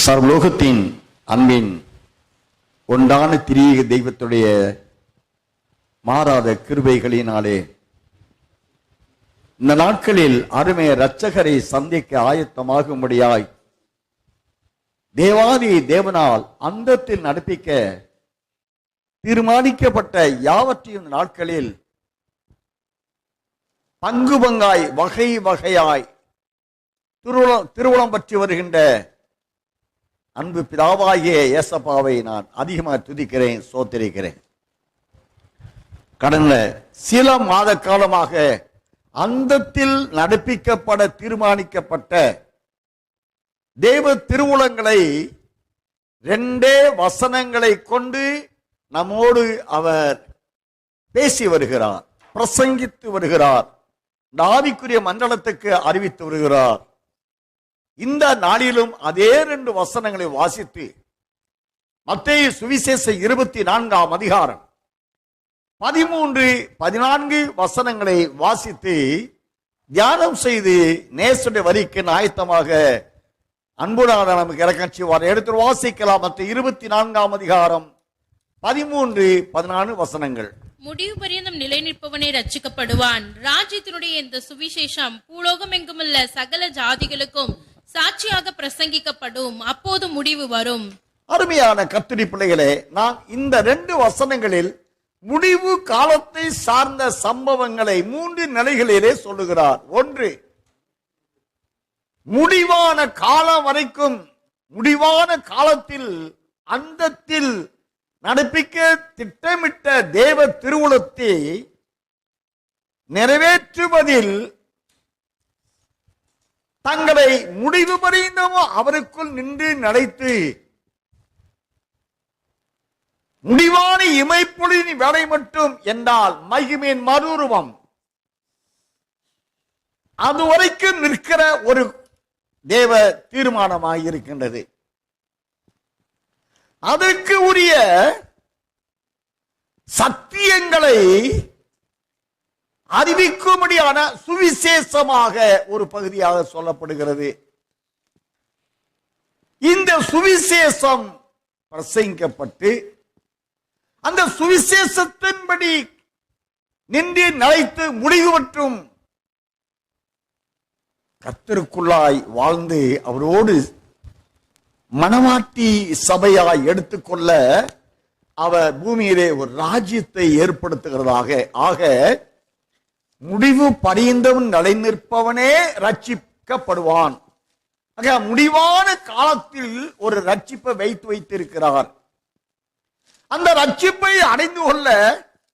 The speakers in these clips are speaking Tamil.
சர்வலோகத்தின் அன்பின் ஒன்றான திரியேக தெய்வத்துடைய மாறாத கிருபைகளினாலே இந்த நாட்களில் அருமை இரட்சகரை சந்திக்க ஆயத்தமாகும்படியாய் தேவாதி தேவனால் அந்தத்தில் நடப்பிக்க தீர்மானிக்கப்பட்ட யாவற்றையும் நாட்களில் பங்கு பங்காய் வகை வகையாய் திருவுளம் பற்றி வருகின்ற அன்பு பிதாவாகிய ஏசப்பாவை நான் அதிகமாக துதிக்கிறேன், சோத்திரிக்கிறேன். கடந்த சில மாத காலமாக அந்தத்தில் நடப்பிக்கப்பட தீர்மானிக்கப்பட்ட தேவ திருவுளங்களை 2 வசனங்களை கொண்டு நம்மோடு அவர் பேசி வருகிறார், பிரசங்கித்து வருகிறார், ஆவிக்குரிய மண்டலத்துக்கு அறிவித்து வருகிறார். இந்த நாளிலும் அதே 2 வசனங்களை வாசித்து மத்தேயு சுவிசேஷ 24ஆம் அதிகாரம் 13, 14 வசனங்களை வாசித்து தியானம் செய்து நேசுடைய வரிக்கு ஆயத்தமாக அன்புடான நமக்கு இறக்கம் செய்வார். எடுத்து வாசிக்கலாம். மற்ற 24ஆம் அதிகாரம் 13, 14 வசனங்கள். முடிவு பரியந்தம் நிலை நிற்பவனே ரட்சிக்கப்படுவான். ராஜ்யத்தினுடைய இந்த சுவிசேஷம் பூலோகம் எங்குமுள்ள சகல ஜாதிகளுக்கும் சாட்சியாக பிரசங்கிக்கப்படும். அப்போது முடிவு வரும். அருமையான கர்த்தருடைய பிள்ளைகளே, நான் இந்த 2 வசனங்களில் முடிவு காலத்தை சார்ந்த சம்பவங்களை 3 நிலைகளிலே சொல்லுகிறார். 1, முடிவான காலம் வரைக்கும், முடிவான காலத்தில் அந்தத்தில் நடப்பிக்க திட்டமிட்ட தேவ திருவுளத்தை நிறைவேற்றுவதில் தங்களை முடிவு பரிந்தமோ அவருக்குள் நின்று நடைத்து முடிவான இமைப்பொழுதின் வேலை மட்டும் என்றால் மகிமையின் மறுரூபம் அதுவரைக்கும் நிற்கிற ஒரு தேவ தீர்மானமாக இருக்கின்றது. அதற்கு உரிய சத்தியங்களை அறிவிக்கும்படியான சுவிசேஷமாக ஒரு பகுதியாக சொல்லப்படுகிறது. இந்த சுவிசேஷம் பிரசங்கிக்கப்பட்டு அந்த சுவிசேஷத்தின்படி நின்று நிலைத்து முடிவு மற்றும் கர்த்தருக்குள்ளாய் வாழ்ந்து அவரோடு மனவாட்டி சபையாய் எடுத்துக்கொள்ள அவர் பூமியிலே ஒரு ராஜ்யத்தை ஏற்படுத்துகிறதாக. ஆக முடிவு பரியந்தம் நிலை நிற்பவனே ரட்சிக்கப்படுவான். ஆக முடிவான காலத்தில் ஒரு ரட்சிப்பை வைத்திருக்கிறார். அந்த ரட்சிப்பை அடைந்து கொள்ள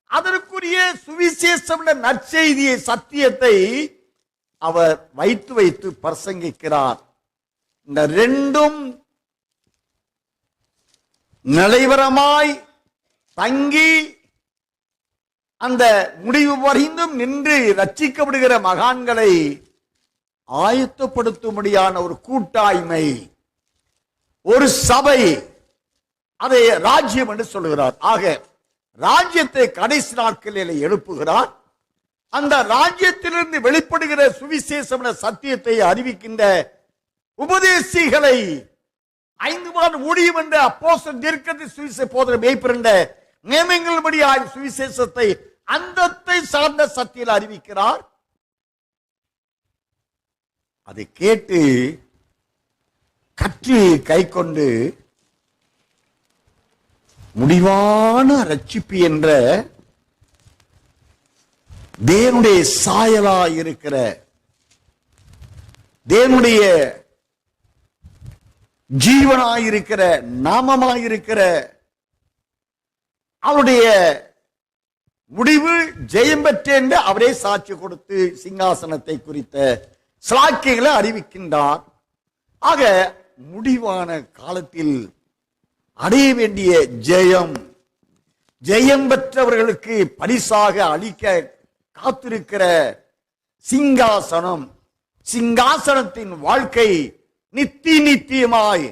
அதற்குரிய சுவிசேஷம் நற்செய்தியை சத்தியத்தை அவர் வைத்து பிரசங்கிக்கிறார். இந்த 2ம் நிலைவரமாய் தங்கி அந்த முடிவு வரைந்தும் நின்று ரட்சிக்கப்படுகிற மகான்களை ஆயத்தப்படுத்தும்படியான ஒரு கூட்டாய்மை, ஒரு சபை, அதை ராஜ்யம் என்று சொல்லுகிறார். ஆக ராஜ்யத்தை கடைசி நாட்களில் எழுப்புகிறார். அந்த ராஜ்யத்திலிருந்து வெளிப்படுகிற சுவிசேஷம் சத்தியத்தை அறிவிக்கின்ற உபதேசிகளை 5 மாத ஊழியம் என்ற அப்போஸ்தலர் தீர்க்கதரிசி சுவிசேஷ போதகர் மேய்ப்பர் என்ற நியமங்களின்படி சுவிசேஷத்தை அந்தத்தை சார்ந்த சத்தியில் அறிவிக்கிறார். அதை கேட்டு கற்று கை கொண்டு முடிவான ரட்சிப்பு என்ற தேவனுடைய சாயலாய் இருக்கிற, தேவனுடைய ஜீவனாயிருக்கிற, நாமமாயிருக்கிற அவருடைய முடிவு ஜெயம் பெற்றேன் என்று அவரே சாட்சி கொடுத்து சிங்காசனத்தை குறித்த சாட்சிகளை அறிவிக்கின்றார். ஆக முடிவான காலத்தில் அடைய வேண்டிய ஜெயம் பெற்றவர்களுக்கு பரிசாக அளிக்க காத்திருக்கிற சிங்காசனம், சிங்காசனத்தின் வாழ்க்கை நித்தியமாய்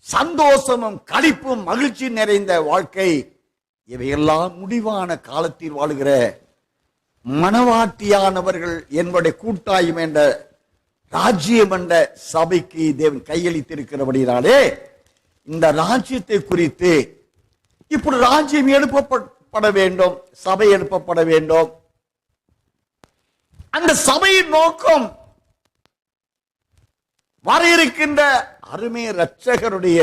சந்தோஷமும் களிப்பும் மகிழ்ச்சி நிறைந்த வாழ்க்கை, இவையெல்லாம் முடிவான காலத்தில் வாழ்கிற மனவாட்டியானவர்கள் என்பதை கூட்டாயும் என்ற ராஜ்யம் என்ற சபைக்கு தேவன் கையளித்திருக்கிறபடினாலே இந்த ராஜ்யத்தை குறித்து இப்படி ராஜ்யம் எழுப்பப்பட வேண்டும், சபை எழுப்பப்பட வேண்டும். அந்த சபையின் நோக்கம் வர இருக்கின்ற அருமை இரட்சகருடைய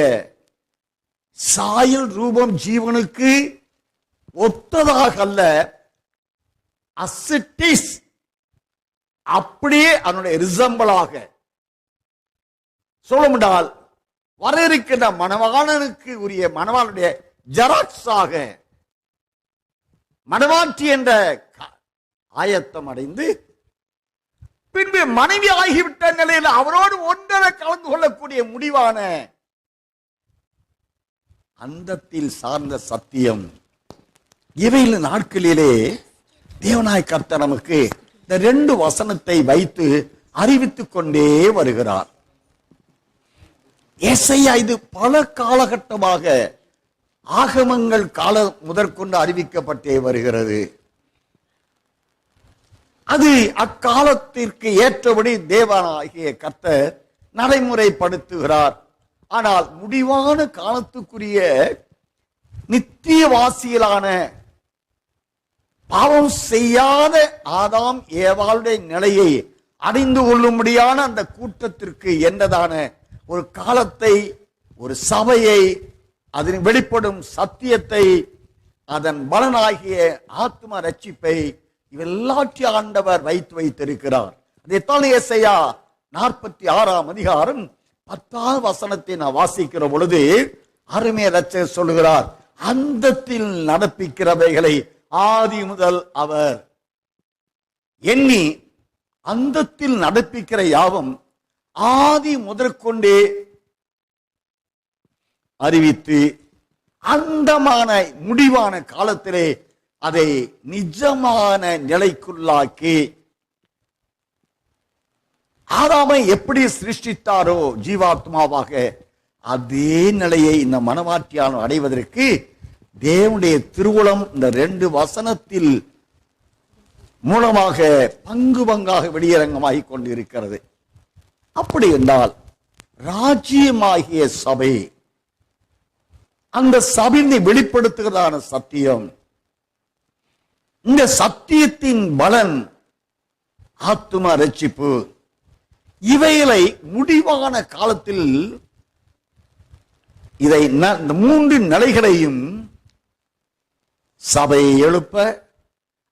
சாயல் ரூபம் ஜீவனுக்கு ஒத்ததாக அல்ல, அசிட்டிஸ் அப்படியே அதனுடைய ரிசம்பிளாக சொல்ல முடியால் வர இருக்கின்ற மணவாளனுக்கு உரிய மணவாளனுடைய ஜெராக்ஸாக மணவாட்டி என்ற ஆயத்தம் அடைந்து பின்பு மனைவி ஆகிவிட்ட நிலையில் அவரோடு ஒன்றரை கலந்து கொள்ளக்கூடிய முடிவான அந்தத்தில் சார்ந்த சத்தியம். இவையில் நாட்களிலே தேவனாய் கர்த்தர் நமக்கு இந்த 2 வசனத்தை வைத்து அறிவித்துக் கொண்டே வருகிறார். ஏசாயா இது பல காலகட்டமாக ஆகமங்கள் கால முதற்கொண்டு அறிவிக்கப்பட்டே வருகிறது. அது அக்காலத்திற்கு ஏற்றபடி தேவனாகிய கர்த்தர் நடைமுறைப்படுத்துகிறார். ஆனால் முடிவான காலத்துக்குரிய நித்தியவாசிகளான பாவம் செய்யாத ஆதாம் ஏவாளுடைய நிலையை அடைந்து கொள்ளும்படியான அந்த கூட்டத்திற்கு என்றதான ஒரு காலத்தை, ஒரு சபையை, அதன் வெளிப்படும் சத்தியத்தை, அதன் பலனாகிய ஆத்ம ரட்சிப்பை இவெல்லாற்றையும் ஆண்டவர் வைத்திருக்கிறார். அதைத்தான் ஏசாயா 46ஆம் அதிகாரம் 10ஆம் வசனத்தை நான் வாசிக்கிற பொழுது அருமை இரட்சகர் சொல்லுகிறார், அந்தத்தில் நடப்பிக்கிறவைகளை ஆதி முதல் அவர் எண்ணி அந்தத்தில் நடப்பிக்கிற யாவும் ஆதி முதற்கொண்டே அறிவித்து அந்தமான முடிவான காலத்திலே அதை நிஜமான நிலைக்குள்ளாக்கி ஆதாமை எப்படி சிருஷ்டித்தாரோ ஜீவாத்மாவாக அதே நிலையை இந்த மனவாட்டியாளர் அடைவதற்கு தேவனுடைய திருவுளம் இந்த 2 வசனத்தில் மூலமாக பங்கு பங்காக வெளியரங்கமாகி கொண்டிருக்கிறது. அப்படி என்றால் ராஜ்யமாகிய சபை, அந்த சபையை வெளிப்படுத்துகிறதான சத்தியம், இந்த சத்தியத்தின் பலன் ஆத்தும ரட்சிப்பு, இவைகளை முடிவான காலத்தில் இதை இந்த 3 நிலைகளையும் சபையை எழுப்ப,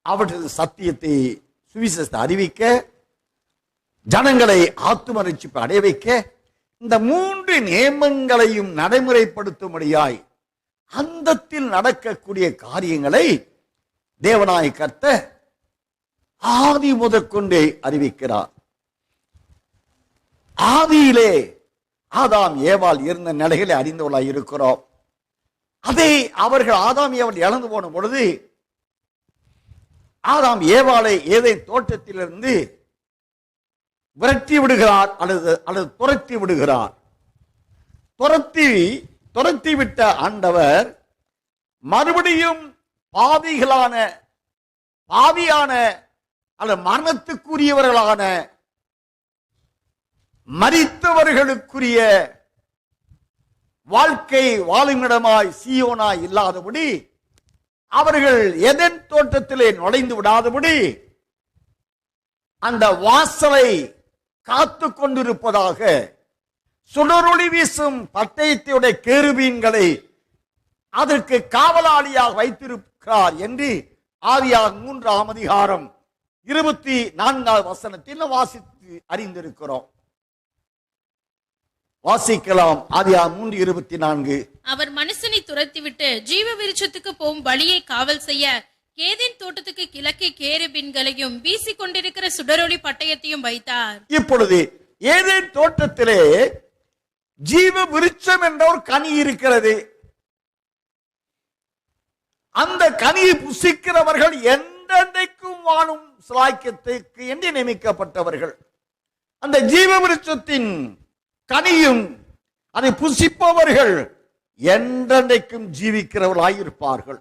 அவற்றை சத்தியத்தை சுவிசேஷத்தை அறிவிக்க, ஜனங்களை ஆத்தும ரட்சிப்பு அடைய வைக்க, இந்த 3 நியமங்களையும் நடைமுறைப்படுத்தும்படியாய் அந்தத்தில் நடக்கக்கூடிய காரியங்களை தேவனாய் கர்த்தர் ஆதி முதற்கொண்டே அறிவிக்கிறார். ஆதியிலே ஆதாம் ஏவாள் இருந்த நிலைகளை அறிந்தவர்களாய் இருக்கிறோம். அதை அவர்கள் ஆதாம் ஏவாள் இழந்து போன பொழுது ஆதாம் ஏவாளை ஏதேன் தோட்டத்திலிருந்து விரட்டி விடுகிறார் அல்லது துரத்தி விடுகிறார். துரத்தி விட்ட ஆண்டவர் மறுபடியும் பாவியான அல்லது மரணத்துக்குரியவர்களான மரித்தவர்களுக்குரிய வாழ்க்கை வாழுமிடமாய் சீயோனாய் இல்லாதபடி, அவர்கள் ஏதேன் தோட்டத்திலே நுழைந்து விடாதபடி அந்த வாசலை காத்து கொண்டிருப்பதாக சுடரொளி வீசும் பட்டயத்தையுடைய கேருபீன்களை அதற்கு காவலாளியாக வைத்திருக்கிறார் என்று ஆதியாகமம் 3ஆம் அதிகாரம் 24ஆம் வசனத்தில் வாசித்து அறிந்திருக்கிறோம். வாசிக்கலாம். ஆதியாகமம் 3:24. அவர் மனுஷனை துரத்திவிட்டு ஜீவ விருட்சத்துக்கு போகும் வழியை காவல் செய்ய ஏதேன் தோட்டத்துக்கு கிழக்கே கேருபீன்களையும் வீசிக் கொண்டிருக்கிற சுடரொளி பட்டயத்தையும் வைத்தார். இப்பொழுது ஏதேன் தோட்டத்திலே ஜீவ விருட்சம் என்ற ஒரு கனி இருக்கிறது. அந்த கனியை புசிக்கிறவர்கள் என்றென்றைக்கும் வாழும் சிலாக்கியத்துக்கு என்று நியமிக்கப்பட்டவர்கள். அந்த ஜீவ விருட்சத்தின் கனியும் அதை புசிப்பவர்கள் என்றென்றைக்கும் ஜீவிக்கிறவர்களாயிருப்பார்கள்.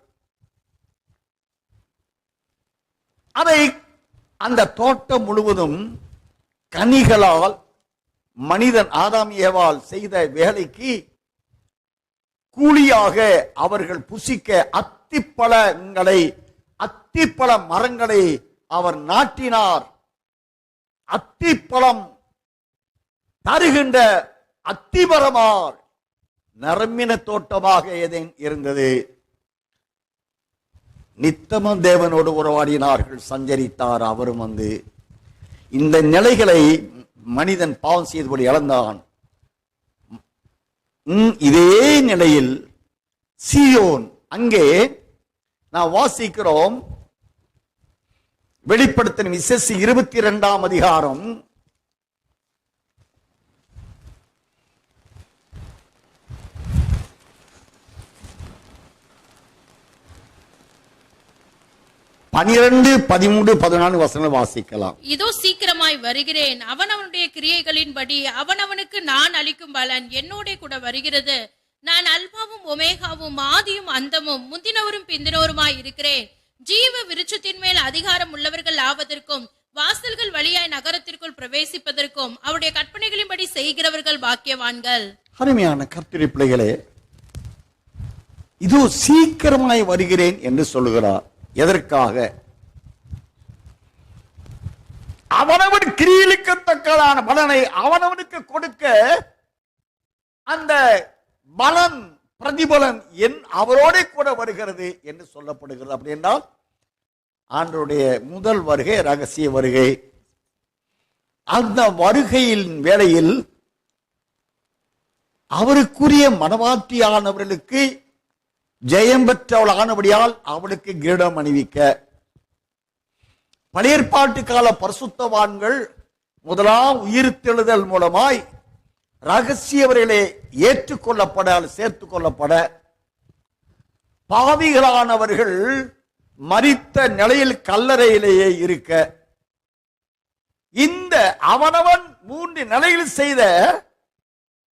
அதை அந்த தோட்டம் முழுவதும் கனிகளால் மனிதன் ஆதாம் ஏவாள் செய்த வேலைக்கு கூலியாக அவர்கள் புசிக்க அத்திப்பழ மரங்களை அவர் நாட்டினார். அத்திப்பழம் தருகின்ற அத்திமரமார் நரம்பின தோட்டமாக ஏதேன் இருந்தது. நித்தமும் தேவனோடு உறவாடினார்கள், சஞ்சரித்தார். அவரும் வந்து இந்த நிலைகளை மனிதன் பாவம் செய்தபடி இழந்தான். இதே நிலையில் சீயோன், அங்கே நாம் வாசிக்கிறோம், வெளிப்படுத்தின விசேஷம் 22ஆம் அதிகாரம் 12, 13, 14 வசனங்கள் வாசிக்கலாம். இதோ சீக்கிரமாய் வருகிறேன், அவனவனுடைய கிரியைகளின்படி அவனவனுக்கு நான் அளிக்கும் பலன் என்னோட கூட வருகிறது. நான் அல்பாவும் ஒமேகாவும் ஆதியும் அந்தமும் முந்தினவரும் பிந்தினவருமாய் இருக்கிறேன். ஜீவ விருட்சத்தின் மேல் அதிகாரம் உள்ளவர்கள் ஆவதற்கும் வாசல்கள் வழியாய் நகரத்திற்குள் பிரவேசிப்பதற்கும் அவருடைய கற்பனைகளின்படி செய்கிறவர்கள் பாக்கியவான்கள். அருமையான கர்த்தருடைய பிள்ளைகளே, இதோ சீக்கிரமாய் வருகிறேன் என்று சொல்லுகிறார். எதற்காக? அவனவன் கிரியைகளுக்கத்தக்கதான பலனை அவனவனுக்கு கொடுக்க அந்த பலன் பிரதிபலன் அவரோட கூட வருகிறது என்று சொல்லப்படுகிறது. அப்படி என்றால் ஆண்டவருடைய முதல் வருகை ரகசிய வருகை. அந்த வருகையின் வேளையில் அவருக்குரிய மனவாட்டியானவர்களுக்கு ஜெயம் பெற்றவள் ஆனபடியால் அவளுக்கு கிரீடம் அணிவிக்க, பழைய ஏற்பாட்டு கால பரிசுத்தவான்கள் முதலாம் உயிர்த்தெழுதல் மூலமாய் ரகசியவர்களே ஏற்றுக்கொள்ளப்பட சேர்த்துக் கொள்ளப்பட, பாவிகளானவர்கள் மரித்த நிலையில் கல்லறையிலேயே இருக்க, இந்த அவனவன் 3 நிலையில் செய்த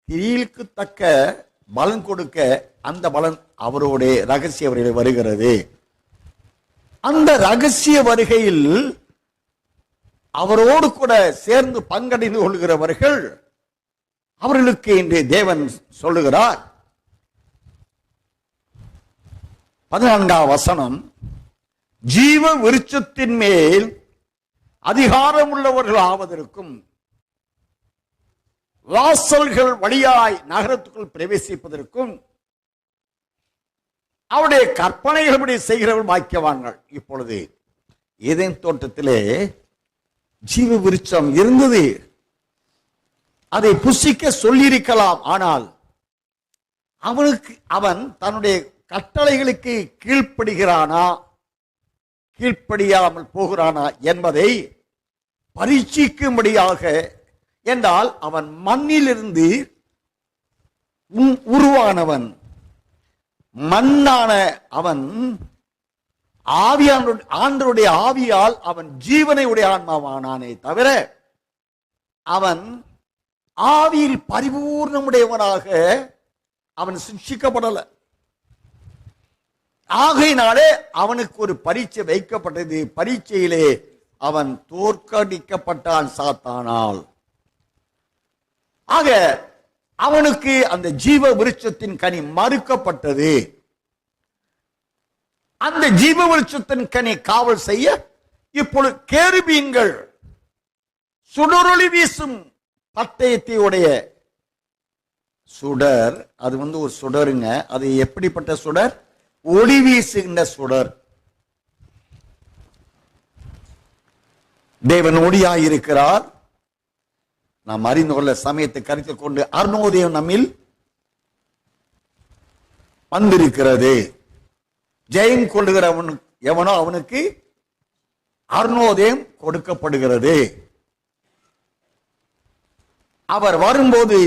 கிரியைக்கு தக்க பலன் கொடுக்க, அந்த பலன் அவரோட ரகசிய வருகையில் வருகிறது. அந்த ரகசிய வருகையில் அவரோடு கூட சேர்ந்து பங்கடைந்து கொள்கிறவர்கள், அவர்களுக்கு இன்று தேவன் சொல்லுகிறார் 14ஆம் வசனம், ஜீவ விருட்சத்தின் மேல் அதிகாரம் உள்ளவர்கள் ஆவதற்கும் வாசல்கள் வழியாய் நகரத்துக்குள் பிரவேசிப்பதற்கும் அவருடைய கற்பனைகளபடி செய்கிறவர்கள் பாக்கியவான்கள். இப்பொழுது ஏதேன் தோட்டத்திலே ஜீவ விருட்சம் இருந்தது, அதை புசிக்க சொல்லியிருக்கலாம். ஆனால் அவன் தன்னுடைய கட்டளைகளுக்கு கீழ்ப்படுகிறானா கீழ்ப்படியாமல் போகிறானா என்பதை பரீட்சிக்கும்படியாக, என்றால் அவன் மண்ணிலிருந்து உருவானவன், மண்ணான அவன் ஆண்டவருடைய ஆவியால் அவன் ஜீவனை உடைய ஆன்மாவானானே தவிர அவன் ஆவியில் பரிபூர்ணமுடையவனாக அவன் சிக்ஷிக்கப்படல. ஆகையினாலே அவனுக்கு ஒரு பரீட்சை வைக்கப்பட்டது. பரீட்சையிலே அவன் தோற்கடிக்கப்பட்டான் சாத்தானால். ஆக அவனுக்கு அந்த ஜீவ விருட்சத்தின் கனி மறுக்கப்பட்டது. அந்த ஜீவ விருட்சத்தின் கனி காவல் செய்ய இப்பொழுது கேருபீன்கள் சுடரொளி வீசும் பட்டயத்தை உடைய சுடர், அது ஒரு சுடருங்க. அது எப்படிப்பட்ட சுடர்? ஒளி வீசுகின்ற சுடர். தேவன் ஒளியாயிருக்கிறார். நாம் அறிந்து கொள்ள சமயத்தை கருத்தில் கொண்டு அருணோதயம் நம்மில் வந்திருக்கிறது. ஜெயம் கொள்ளுகிறவன் எவனோ அவனுக்கு அருணோதயம் கொடுக்கப்படுகிறது. அவர் வரும்போது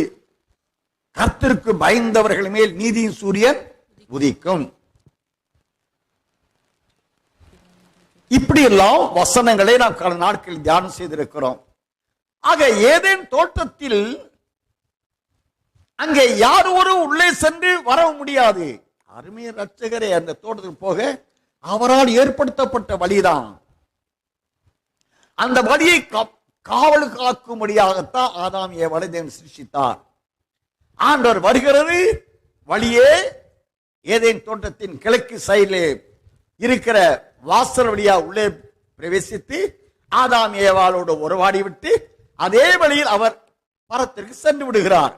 கர்த்தருக்கு பயந்தவர்கள் மேல் நீதியின் சூரியன் உதிக்கும். இப்படி எல்லாம் வசனங்களை நாம் பல நாட்களில் தியானம் செய்திருக்கிறோம். ஆக ஏதேன் தோட்டத்தில் அங்கே யார் ஒரு உள்ளே சென்று வர முடியாது. அருமைய ரட்சகரே அந்த தோட்டத்துக்கு போக அவரால் ஏற்படுத்தப்பட்ட வழிதான். அந்த வழியை காவல் காக்கும்படியாகத்தான் ஆதாம் ஏவாளை தேவன் சிருஷ்டித்தார். ஆண்டவர் வருகிறது வழியே ஏதேன் தோட்டத்தின் கிழக்கு சைடிலே இருக்கிற வாசல் வழியா உள்ளே பிரவேசித்து ஆதாம் ஏவாளோடு உறவாடி விட்டு அதே வழியில் அவர் பரத்திற்கு சென்று விடுகிறார்.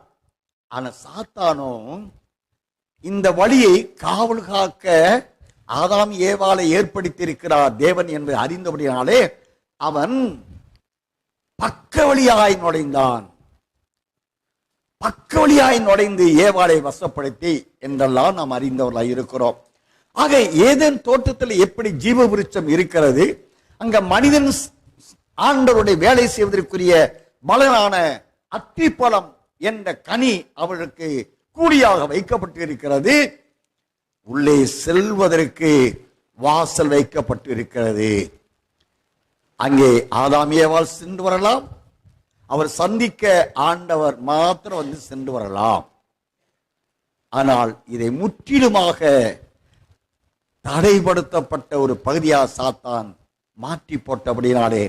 ஆனா சாத்தானோ இந்த வழியை காவல் காக்க ஆதாம் ஏவாளை ஏற்படுத்தி இருக்கிறார் தேவன் என்று அறிந்தபடியாலே அவன் பக்க வழியாய் நுழைந்தான். பக்க வழியாய் நுழைந்து ஏவாளை வசப்படுத்தி என்றெல்லாம் நாம் அறிந்தவர்களாய் இருக்கிறோம். ஆக ஏதேன் தோட்டத்தில் எப்படி ஜீவ விருட்சம் இருக்கிறது, அங்க மனிதன் ஆண்டவருடைய வேலை செய்வதற்குரிய பலனான அத்திப்பழம் என்ற கனி அவர்களுக்கு கூலியாக வைக்கப்பட்டு இருக்கிறது. உள்ளே செல்வதற்கு வாசல் வைக்கப்பட்டு இருக்கிறது. அங்கே ஆதாம் ஏவாள் சென்று வரலாம், அவர் சந்திக்க ஆண்டவர் மாத்திரம் வந்து சென்று வரலாம். ஆனால் இதை முற்றிலுமாக தடைப்படுத்தப்பட்ட ஒரு பகுதியா சாத்தான் மாற்றி போட்டபடினாலே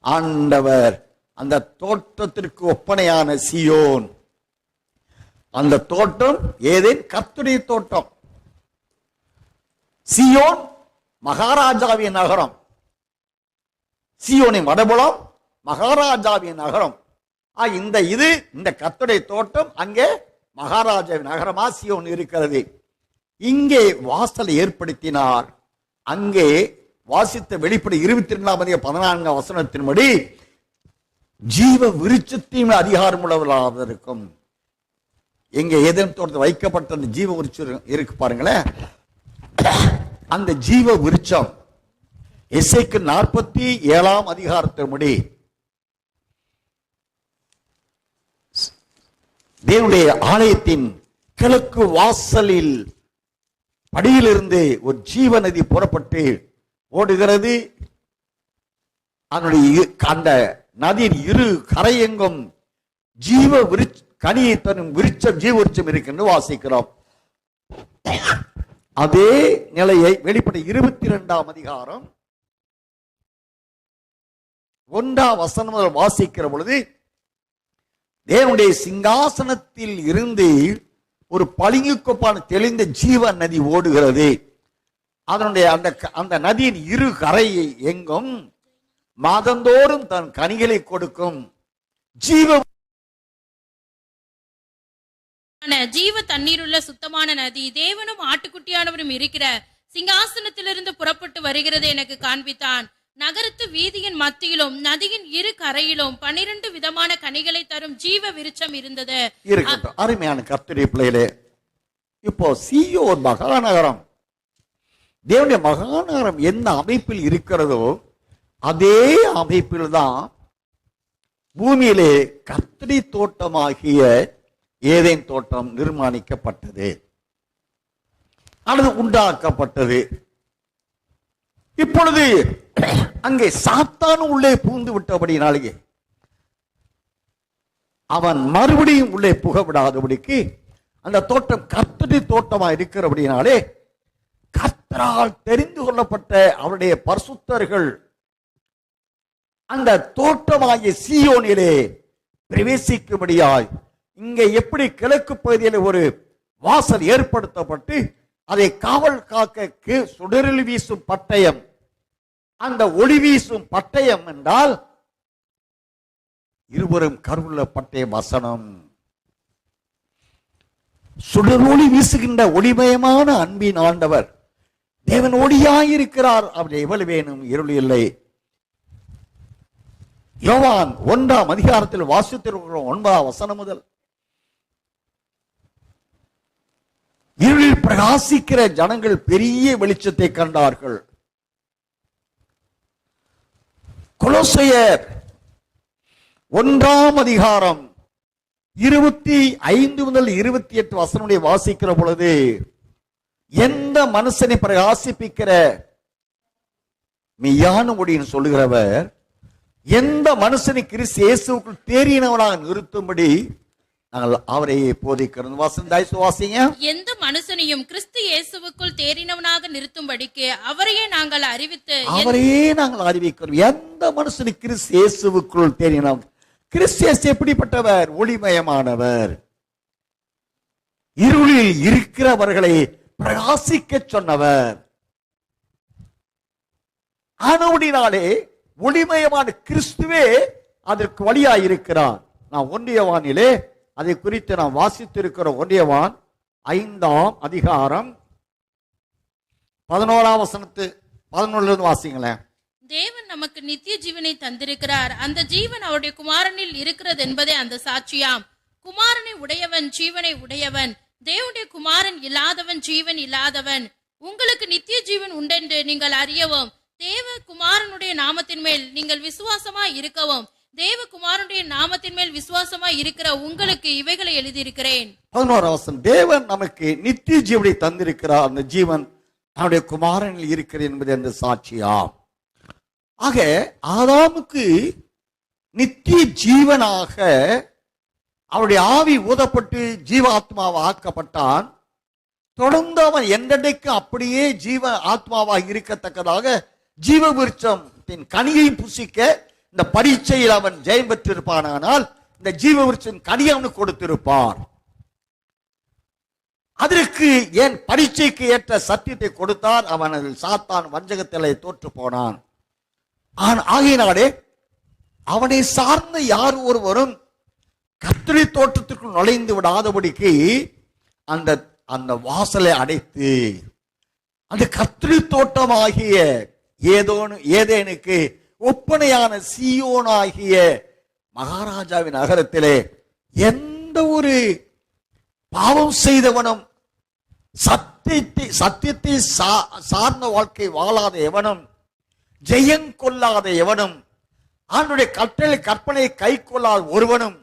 ஆண்டவர் அந்த தோட்டத்திற்கு ஒப்பனையான சீயோன், அந்த தோட்டம் ஏதேன் கர்த்தருடைய தோட்டம். சீயோன் மகாராஜாவின் நகரம், சீயோனின் வடபுலம் மகாராஜாவின் நகரம். இந்த கர்த்தருடைய தோட்டம் அங்கே மகாராஜாவின் நகரமா சீயோன் இருக்கிறது. இங்கே வாசலை ஏற்படுத்தினார். அங்கே வாசித்த வெளிப்படை 22:14 வசனத்தின்படி ஜீவ விருட்சத்தின் அதிகாரம் உள்ளவர்களாவதற்கும் எங்க ஏதேன் தோட்டத்தில் வைக்கப்பட்ட அந்த ஜீவ விருட்சம் இருக்கு பாருங்களேன். அந்த ஜீவ விருட்சம் எசேக்கியேல் 47 தேவனுடைய ஆலயத்தின் கிழக்கு வாசலில் படியிலிருந்து ஒரு ஜீவ நதி புறப்பட்டு ஓடுகிறது. அந்த நதியின் இரு கரையெங்கும் ஜீவ கனியை தரும் ஜீவ விருட்சம் இருக்கின்ற வாசிக்கிறோம். அதே நிலையை வெளிப்படை 22 1 முதல் வாசிக்கிற பொழுது தேவனுடைய சிங்காசனத்தில் இருந்து ஒரு பளிங்கு கொப்பான தெளிந்த ஜீவ நதி ஓடுகிறது. அதனுடைய அந்த நதியின் இரு கரையை எங்கும் மாதந்தோறும் தன் கனிகளை கொடுக்கும் ஜீவ தண்ணீருள்ள சுத்தமான நதி தேவனும் ஆட்டுக்குட்டியானவரும் இருக்கிற சிங்காசனத்திலிருந்து புறப்பட்டு வருகிறது எனக்கு காண்பித்தான். நகரத்து வீதியின் மத்தியிலும் நதியின் இரு கரையிலும் 12 விதமான கனிகளை தரும் ஜீவ விருட்சம் இருந்தது. இருக்கட்டும் அருமையான கர்த்தருடைய பிள்ளைகளே, இப்போ சீயோன் மகாநகரம், தேவனுடைய மகாநகரம் எந்த அமைப்பில் இருக்கிறதோ அதே அமைப்பில் தான் பூமியிலே கர்த்தருடைய தோட்டமாகிய ஏதேன் தோட்டம் நிர்மாணிக்கப்பட்டது அல்லது உண்டாக்கப்பட்டது. இப்பொழுது அங்கே சாத்தான் உள்ளே பூந்து விட்டபடினாலேயே அவன் மறுபடியும் உள்ளே புக விடாதபடிக்கு அந்த தோட்டம் கர்த்தருடைய தோட்டமா இருக்கிறபடினாலே கர்த்தரால் தெரிந்து கொள்ளப்பட்ட அவருடைய பரிசுத்தர்கள் அந்த தோட்டமாகிய சீயோனிலே பிரவேசிக்கும்படியாய் இங்கே எப்படி கிழக்கு பகுதியில் ஒரு வாசல் ஏற்படுத்தப்பட்டு அதை காவல் காக்க சுடரில் வீசும் பட்டயம், அந்த ஒளி வீசும் பட்டயம் என்றால் இருவரும் கருவுள்ள பட்டயம் வசனம். சுடரொளி வீசுகின்ற ஒளிமயமான அன்பின் ஆண்டவர் தேவன் ஒளியாயிருக்கிறார். அவர் எவ்வளவு வேணும் இருள் இல்லை. யோவான் 1 வாசித்திருக்கிறோம் 9 முதல் இருளில் பிரகாசிக்கிற ஜனங்கள் பெரிய வெளிச்சத்தை கண்டார்கள். கொலோசையர் 1 25 முதல் 28 வசனங்களை வாசிக்கிற பொழுது எந்த மனுஷனை பிரகாசிப்பிக்கிற மெய்யான ஒளின்னு சொல்லுகிறவர் எந்த மனுஷனை கிறிஸ்து இயேசுவுக்குள் தேறினவனாக நிறுத்தும்படி நாங்கள் அவரையே போதிக்கிறது. வாசிங்க. எந்த மனுஷனையும் கிறிஸ்து இயேசுவுக்குள் தேறினவனாக நிறுத்தும்படிக்கு அவரையே நாங்கள் அறிவிக்கிறோம். எந்த மனுஷனுக்கு கிறிஸ்து இயேசுவுக்குள் தேறினவன். கிறிஸ்து இயேசு எப்படிப்பட்டவர்? ஒளிமயமானவர். இருளில் இருக்கிறவர்களை பிரகாசிக்க சொன்னவர். ஆனவடினாலே ஒளிமயமான கிறிஸ்துவே அதற்கு வழியாயிருக்கிறார். நான் ஒன்றியவானிலே அதை குறித்து நாம் வாசித்திருக்கிற ஒன்றியவான் 5ஆம் அதிகாரம் 11ஆம் வசனத்து 11 வாசிங்களேன். தேவன் நமக்கு நித்திய ஜீவனை தந்திருக்கிறார், அந்த ஜீவன் அவருடைய குமாரனில் இருக்கிறது என்பதே அந்த சாட்சியாம். குமாரனை உடையவன் ஜீவனை உடையவன், தேவனுடைய குமாரன் இல்லாதவன் ஜீவன் இல்லாதவன். உங்களுக்கு நித்திய ஜீவன் உண்டென்று நீங்கள் அறியவும், தேவ குமாரனுடைய நாமத்தின் மேல் நீங்கள் விசுவாசமா இருக்கவும், தேவகுமாரனுடைய நாமத்தின் மேல் விசுவாசமா இருக்கிற உங்களுக்கு இவைகளை எழுதியிருக்கிறேன். 11ஆம் வசனம். தேவன் நமக்கு நித்திய ஜீவனை தந்திருக்கிறார், அந்த ஜீவன் அவருடைய குமாரனில் இருக்கிறது என்பது அந்த சாட்சியாம். ஆக ஆதாமுக்கு நித்திய ஜீவனாக அவருடைய ஆவி ஊதப்பட்டு ஜீவாத்மாவை ஆக்கப்பட்டான். தொடர்ந்து அவன் என்றைக்கு அப்படியே ஜீவ ஆத்மாவாக இருக்கத்தக்கதாக ஜீவ விருட்சத்தின் கனியை புசிக்க இந்த பரீட்சையில் அவன் ஜெயம் பெற்றிருப்பானால் இந்த ஜீவ விருட்சம் கனி அவனுக்கு கொடுத்திருப்பார். அதற்கு ஏன் பரீட்சைக்கு ஏற்ற சத்தியத்தை கொடுத்தார். அவன் அதில் சாத்தான் வஞ்சகத்திலே தோற்று போனான். ஆகையினாலே அவனை சார்ந்த யார் ஒருவரும் கர்த்தருடைய தோட்டத்திற்குள் நுழைந்து விடாதபடிக்கு அந்த அந்த வாசலை அடைத்து அந்த கர்த்தருடைய தோட்டமாகிய ஏதேனுக்கு ஒப்பனையான சீயோனாகிய மகாராஜாவின் நகரத்திலே எந்த ஒரு பாவம் செய்தவனும் சத்தியத்தை சார்ந்த வாழ்க்கை வாழாத எவனும், ஜெயம் கொள்ளாத எவனும், ஆண்டுடைய கற்பனையை கை கொள்ளாத ஒருவனும்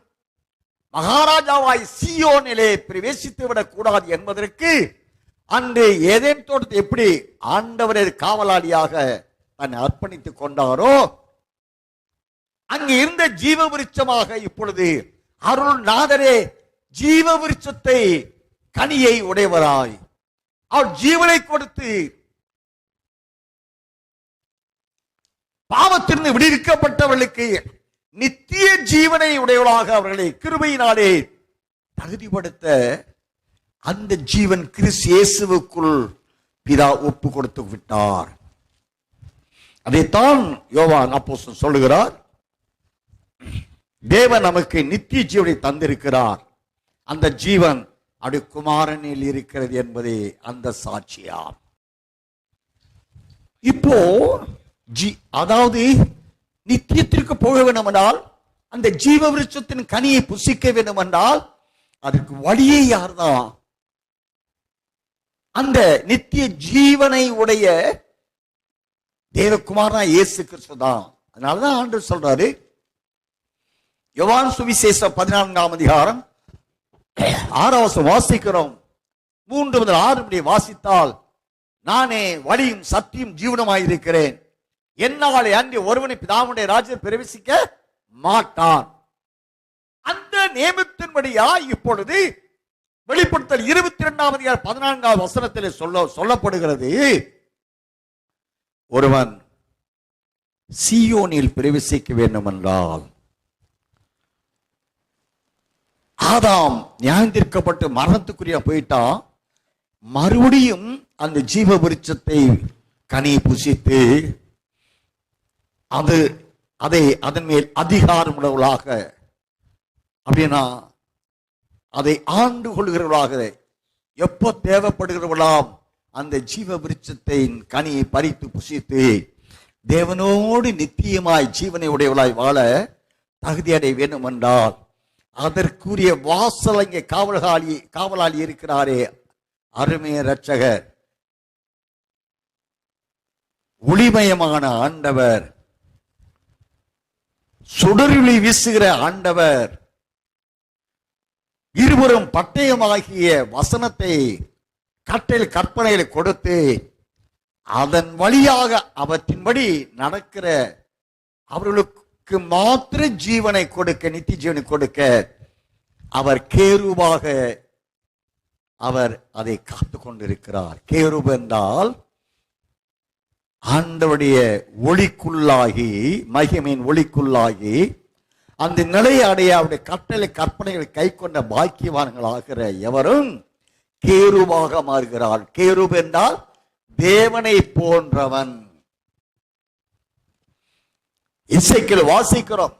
மகாராஜாவாய் சீயோனிலே பிரவேசித்து விடக் கூடாது என்பதற்கு அன்று ஏதேன் தோட்டத்தை எப்படி ஆண்டவரே காவலாளியாக தன்னை அர்ப்பணித்துக் கொண்டாரோ, அங்கு இருந்த ஜீவ விருட்சமாக இப்பொழுது அருள் நாதரே ஜீவ விருட்சத்தை கனியை உடையவராய் அவர் ஜீவனை கொடுத்து பாவத்திலிருந்து விடுவிக்கப்பட்டவர்களுக்கு நித்திய ஜீவனை உடையவளாக அவர்களை கிருபையினாலே தகுதிப்படுத்த அந்த ஜீவன் கிறிஸ்து இயேசுவுக்குள் பிதா ஒப்பு கொடுத்து விட்டார். அதைத்தான் யோவான் அப்போஸ்தலன் சொல்லுகிறார். தேவன் நமக்கு நித்திய ஜீவனை தந்திருக்கிறார், அந்த ஜீவன் அவருடைய குமாரனில் இருக்கிறது என்பதே அந்த சாட்சியாம். இப்போ அதாவது நித்தியத்திற்கு போக வேண்டும் என்றால், அந்த ஜீவ விருட்சத்தின் கனியை புசிக்க வேண்டும் என்றால் அதற்கு வழியே யார்தான்? அந்த நித்திய ஜீவனை உடைய தேவகுமாரனா இயேசு கிறிஸ்து தான். அதனாலதான் ஆண்டவர் சொல்றாரு, யோவான் சுவிசேஷம் 14ஆம் அதிகாரம் 6ஆம் வசனம் வாசிக்கிறோம். 3 முதல் 6 படி வாசித்தால், நானே வழியும் சத்தியம் ஜீவனமாயிருக்கிறேன், என்னாலே அன்றி ஒருவனை பிதாவுடைய ராஜ்யத்தில் பிரவேசிக்க மாட்டான். அந்த நியமத்தின்படியா இப்பொழுது வெளிப்படுத்தல் 22ஆம் அதிகாரம் 14ஆம் வசனத்திலே சொல்லப்படுகிறது, ஒருவன் சீயோனில் பிரவேசிக்க வேண்டும் என்றால், ஆதாம் நியாயந்திருக்கப்பட்டு மரணத்துக்குரிய போயிட்டா, மறுபடியும் அந்த ஜீவ விருட்சத்தை கனி புசித்து அதன் மேல் அதிகாரம் உடையவளாக, அப்படின்னா அதை ஆண்டு கொள்கிறவர்களாக, எப்போ தேவைப்படுகிறவர்களாம் அந்த ஜீவ விருட்சத்தின் கனியை பறித்து புசித்து தேவனோடு நித்தியமாய் ஜீவனை உடையவளாய் வாழ தகுதி அடைய வேண்டும் என்றால், அதற்குரிய வாசல் இங்கே காவலாளி இருக்கிறாரே, அருமைய இரட்சகர், ஒளிமயமான ஆண்டவர், சுடர்விழி வீசுகிற ஆண்டவர், இருவரும் பட்டயமாகிய வசனத்தை கற்பனைகளை கொடுத்து அதன் வழியாக அவற்றின்படி நடக்கிற அவர்களுக்கு மாத்திர ஜீவனை கொடுக்க, நித்திய ஜீவனை கொடுக்க அவர் கேருபாக அவர் அதை காத்து கொண்டிருக்கிறார். கேருபு என்றால் ஆண்டவருடைய ஒளிக்குள்ளாகி, மகிமையின் ஒளிக்குள்ளாகி அந்த நிலையை அடைய அவருடைய கட்டளை கற்பனைகளை கை கொண்ட பாக்கியவான்களாகிற எவரும் கேருபாக மாறுகிறார். கேருபு என்றால் தேவனை போன்றவன். இசைக்கில் வாசிக்கிறோம்,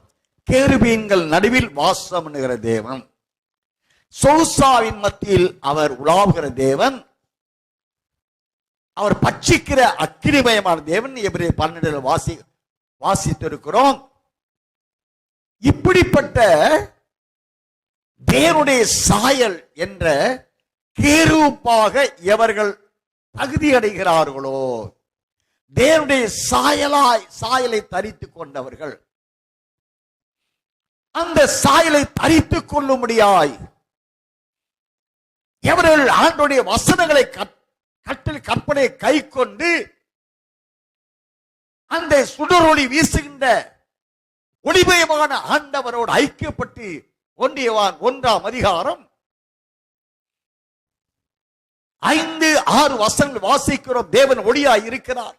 கேருபீன்கள் நடுவில் வாசம் பண்ணுகிற தேவன், சோசாவின் மத்தியில் அவர் உலாவுகிற தேவன், அவர் பட்சிக்கிற அக்கினிமயமான தேவன். எபிரேயர் 12 வாசித்திருக்கிறோம். இப்படிப்பட்ட தேவனுடைய சாயல் என்ற கேருப்பாக எவர்கள் தகுதி அடைகிறார்களோ, தேவனுடைய சாயலை தரித்துக் கொண்டவர்கள், அந்த சாயலை தரித்துக் கொள்ளும்படியாய் எவர்கள் ஆண்டவருடைய வசனங்களை கட்டளை கற்பனை கை கொண்டு அந்த சுடரொளி வீசுகின்ற ஒளிமயமான ஆண்டவரோடு ஐக்கியப்பட்டு 1 யோவான் 1 5-6 வசனங்கள் வாசிக்கிறோம். தேவன் ஒளியாய் இருக்கிறார்,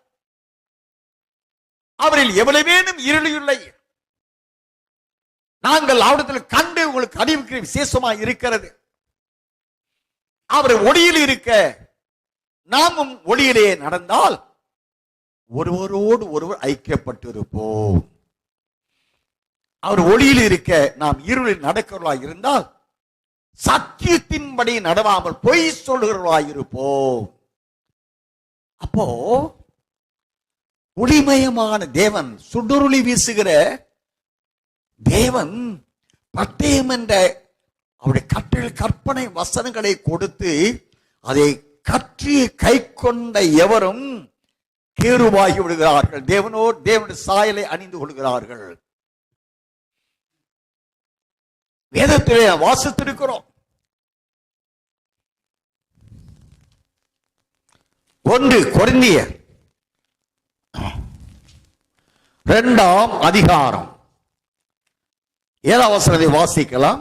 அவரில் எவ்வளவேனும் இருளில்லை. நாங்கள் அவரிடத்தில் கண்டு உங்களுக்கு அறிவிக்கிற விசேஷமாய் இருக்கிறது. அவர் ஒளியில் இருக்க நாமும் ஒளியிலே நடந்தால் ஒருவரோடு ஒருவர் ஐக்கியப்பட்டிருப்போம். அவர் ஒளியில் இருக்க நாம் இருளில் நடக்கிறவர்களாய் இருந்தால் சத்தியத்தின்படி நடவாமல் பொய் சொல்லுகிறவர்களாய் இருப்போம். அப்போ ஒளிமயமான தேவன், சுடரொளி வீசுகிற தேவன் பட்டயம் என்ற அவருடைய கட்டளை கற்பனை வசனங்களை கொடுத்து அதை கற்றி கை கொண்ட எவரும் கேருவாகி விடுகிறார்கள். தேவனுடைய சாயலை அணிந்து கொள்கிறார்கள். வேதத்திலே வாசித்திருக்கிறோம். 1 கொரிந்தியர் 2 7 வசனத்தை வாசிக்கலாம்.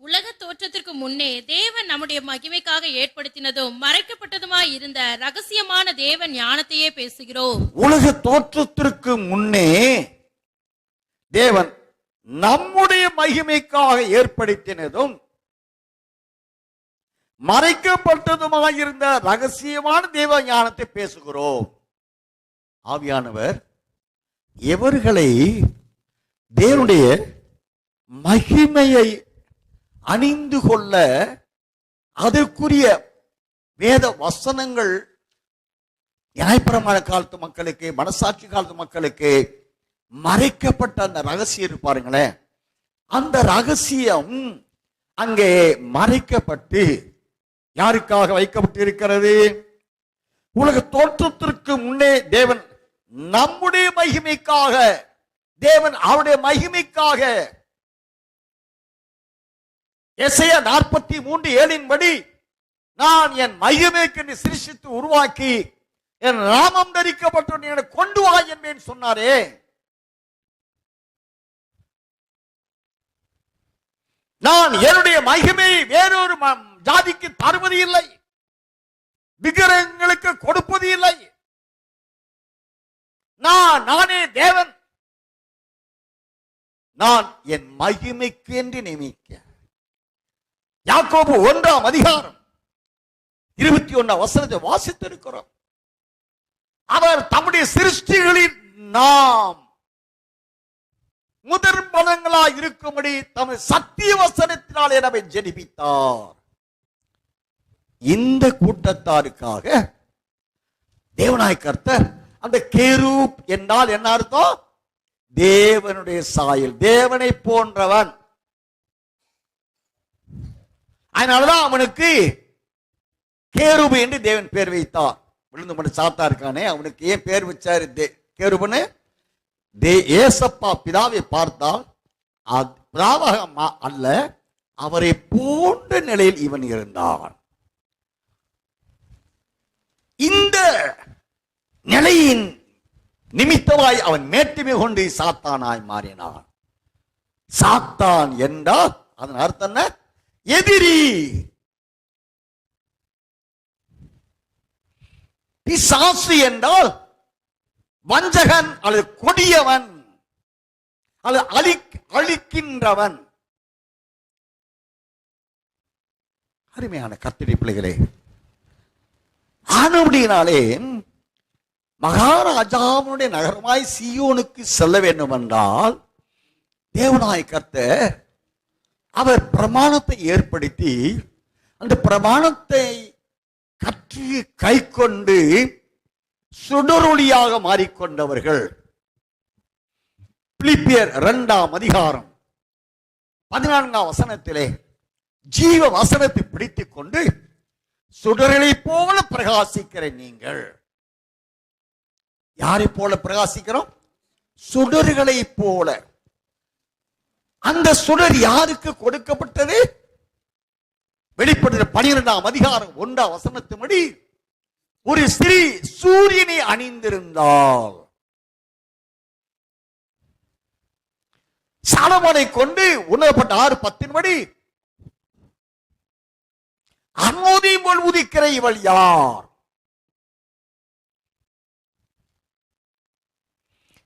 உலக தோற்றத்திற்கு முன்னே தேவன் நம்முடைய மகிமைக்காக ஏற்படுத்தினதும் மறைக்கப்பட்டதுமாய் இருந்த ரகசியமான தேவன் ஞானத்தையே பேசுகிறோம். உலக தோற்றத்திற்கு முன்னே தேவன் நம்முடைய மகிமைக்காக ஏற்படுத்தினதும் மறைக்கப்பட்டதுமாயிருந்த ரகசியமான தேவ ஞானத்தை பேசுகிறோம். ஆவியானவர் எவர்களை தேவனுடைய மகிமையை அணிந்து கொள்ள அதற்குரிய வேத வசனங்கள் நியாயப்பிரமாண காலத்து மக்களுக்கு, மனசாட்சி காலத்து மக்களுக்கு மறைக்கப்பட்ட அந்த ரகசியம் இருப்பாருங்களேன், அந்த ரகசியம் அங்கே மறைக்கப்பட்டு யாருக்காக வைக்கப்பட்டு இருக்கிறது? உலக தோற்றத்திற்கு முன்னே தேவன் நம்முடைய மகிமைக்காக, தேவன் அவருடைய மகிமைக்காக எசையா 43:7 படி நான் என் மகிமைக்கு சிருஷ்டித்து உருவாக்கி என் நாமம் தரிக்கப்பட்ட கொண்டு வா என்பேன் சொன்னாரே. நான் என்னுடைய மகிமை வேறொரு ஜாதிக்கு தருவது இல்லை, விக்கிரகங்களுக்கு கொடுப்பது இல்லை. நானே தேவன், நான் என் மகிமைக்கு என்று நியமிக்க. யாக்கோபு 1:21 வாசித்திருக்கிறோம். அவர் தம்முடைய சிருஷ்டிகளில் நாம் முதற் பலங்களாய் இருக்கும்படி தமது சத்திய வசனத்தினாலே நம்மை ஜெனிப்பித்தார். இந்த கூட்டத்தாருக்காக தேவனாய் கர்த்தர் அந்த கேரூப் என்றால் என்ன அர்த்தம்? தேவனுடைய சாயல், தேவனை போன்றவன். அதனாலதான் அவனுக்கு கேருபு என்று தேவன் பேர் வைத்தார். விழுந்து மட்டும் சாத்தா இருக்கானே, அவனுக்கு ஏன் பேர் வச்சாரு கேருபுன்னு? ஏசப்பா பிதாவை பார்த்தால் பிதாவாக அல்ல, அவரை போன்ற நிலையில் இவன் இருந்தான். இந்த நிலையின் நிமித்தமாய் அவன் மேட்டுமை கொண்டு சாத்தானாய் மாறினான். சாத்தான் என்றால் அதன் அர்த்தம் என்ன? எதிரி. பிசாசு என்றால் வஞ்சகன் அல்லது கொடியவன் அல்லது அழிக்கின்றவன். அருமையான கர்த்தருடைய பிள்ளைகளே, ஆனபடியினாலே மகாராஜாவுடைய நகரமாய் சீயோனுக்கு செல்ல வேண்டும் என்றால் தேவனாய் கர்த்தர் அவர் பிரமாணத்தை ஏற்படுத்தி அந்த பிரமாணத்தை கற்று கை கொண்டு சுடரொளியாக மாறிக்கொண்டவர்கள். பிலிப்பியர் 2ஆம் அதிகாரம் 14ஆம் வசனத்திலே ஜீவ வசனத்தை பிடித்துக் கொண்டு சுடர்களை போல பிரகாசிக்கிற நீங்கள். யாரை போல பிரகாசிக்கிறோம்? சுடர்களை போல. அந்த சுடர் யாருக்கு கொடுக்கப்பட்டது? வெளிப்படுகிற 12ஆம் அதிகாரம் 1ஆம் வசனத்தின்படி ஒரு ஸ்திரீ சூரியனை அணிந்திருந்தாள். சாலமோனை கொண்டு உணரப்பட்ட 6:10 படி அன்மோதியும் போல் உதிக்கிற இவள் யார்?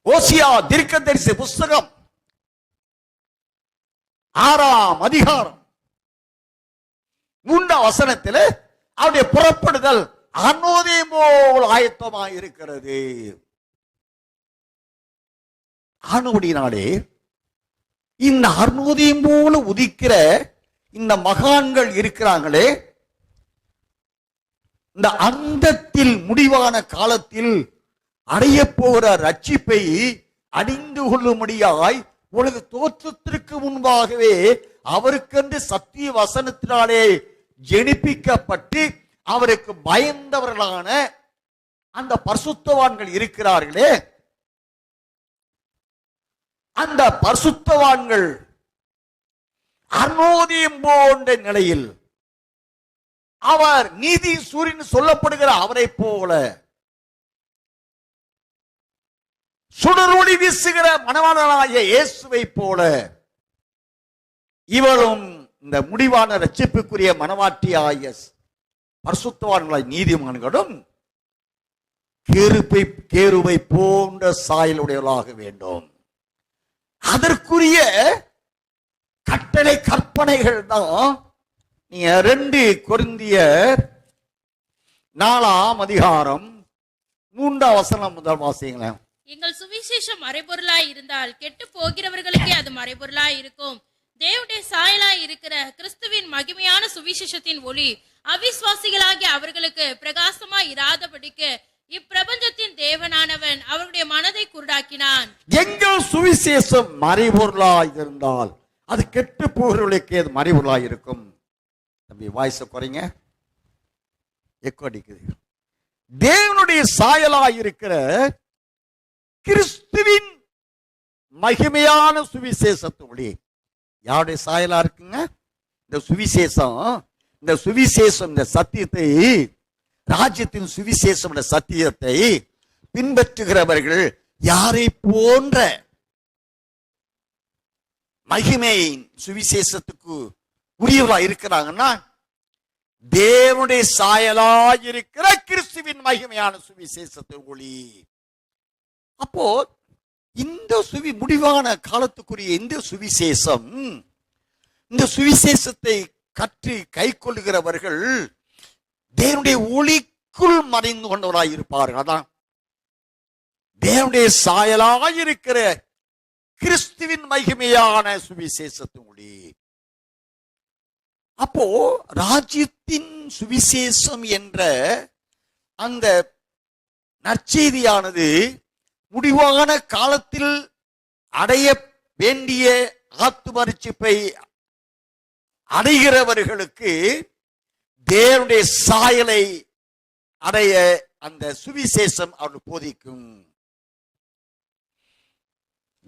ஓசியா தீர்க்கதரிசி புஸ்தகம் 6ஆம் அதிகாரம் 3ஆம் வசனத்தில் அவருடைய புறப்படுதல் அன்மோதியும் போல் ஆயத்தமாக இருக்கிறது. ஆனபடியினாலே இந்த அன்மோதியும் போல உதிக்கிற இந்த மகான்கள் இருக்கிறாங்களே, இந்த அந்தத்தில் முடிவான காலத்தில் அடைய போகிற ரட்சிப்பை அணிந்து கொள்ளும்படியாய் உலக தோற்றத்திற்கு முன்பாகவே அவருக்கென்று சத்திய வசனத்தினாலே ஜெனிப்பிக்கப்பட்டு அவருக்கு பயந்தவர்களான அந்த பரிசுத்தவான்கள் இருக்கிறார்களே, அந்த பரிசுத்தவான்கள் அன்மோதியம் போன்ற நிலையில் அவர் நீதி சூரியன் சொல்லப்படுகிற அவரை போல சுடரொளி வீசுகிற மணவாளனாகிய இயேசுவை போல இவளும் இந்த முடிவான ரட்சிப்புக்குரிய மணவாட்டியாகிய பரிசுத்தவான்களாய் நீதிமான்களும் கேருபை போன்ற சாயலுடையவளாக வேண்டும். அதற்குரிய கட்டளை கற்பனைகள் தான் நீங்க 2 கொரிந்தியர் 4ஆம் அதிகாரம் 3ஆம் வசனம் முதல் வாசிங்களேன். எங்கள் சுவிசேஷம் மறைபொருளாய் இருந்தால் கெட்டு போகிறவர்களுக்கே அது மறைபொருளாய் இருக்கும். தேவனுடைய சாயலாய் இருக்கிற கிறிஸ்துவின் மகிமையான சுவிசேஷத்தின் ஒளி அவிசுவாசிகளாகிய அவர்களுக்கு பிரகாசமாய் இராதபடிக்கு இப்பிரபஞ்சத்தின் தேவனானவன் அவருடைய மனதை குருடாக்கினான். எங்கள் சுவிசேஷம் மறைபொருளாய் இருந்தால் அது கெட்டு போகிறவர்களுக்கே அது மறைபொருளாய் இருக்கும். தம்பி வாய்ஸ் குறைங்க, எக்கோ அடிக்குது. தேவனுடைய சாயலாய் இருக்கிற கிறிஸ்துவின் மகிமையான சுவிசேஷத்து ஒளி யாருடைய சாயலா இருக்குங்க? இந்த சுவிசேஷம். இந்த சுவிசேஷம், இந்த சத்தியத்தை, ராஜ்யத்தின் சுவிசேஷம் என்ற சத்தியத்தை பின்பற்றுகிறவர்கள் யாரை போன்ற மகிமை சுவிசேஷத்துக்கு உரியவா இருக்கிறாங்கன்னா தேவனுடைய சாயலாய் இருக்கிற கிறிஸ்துவின் மகிமையான சுவிசேஷத்தை ஒளி. அப்போ இந்த முடிவான காலத்துக்குரிய இந்த சுவிசேஷம், இந்த சுவிசேஷத்தை கற்று கை கொள்ளுகிறவர்கள் தேவனுடைய ஒளிக்குள் மறைந்து கொண்டவராய் இருப்பார்கள். அதான் தேவனுடைய சாயலாய் இருக்கிற கிறிஸ்துவின் மகிமையான சுவிசேஷத்தின் ஒளி. அப்போ ராஜ்யத்தின் சுவிசேஷம் என்ற அந்த நற்செய்தியானது முடிவான காலத்தில் அடைய வேண்டிய ஆத்தும ரட்சிப்பை அடைகிறவர்களுக்கு தேவனுடைய சாயலை அடைய அந்த சுவிசேஷம் அவர்கள் போதிக்கும்.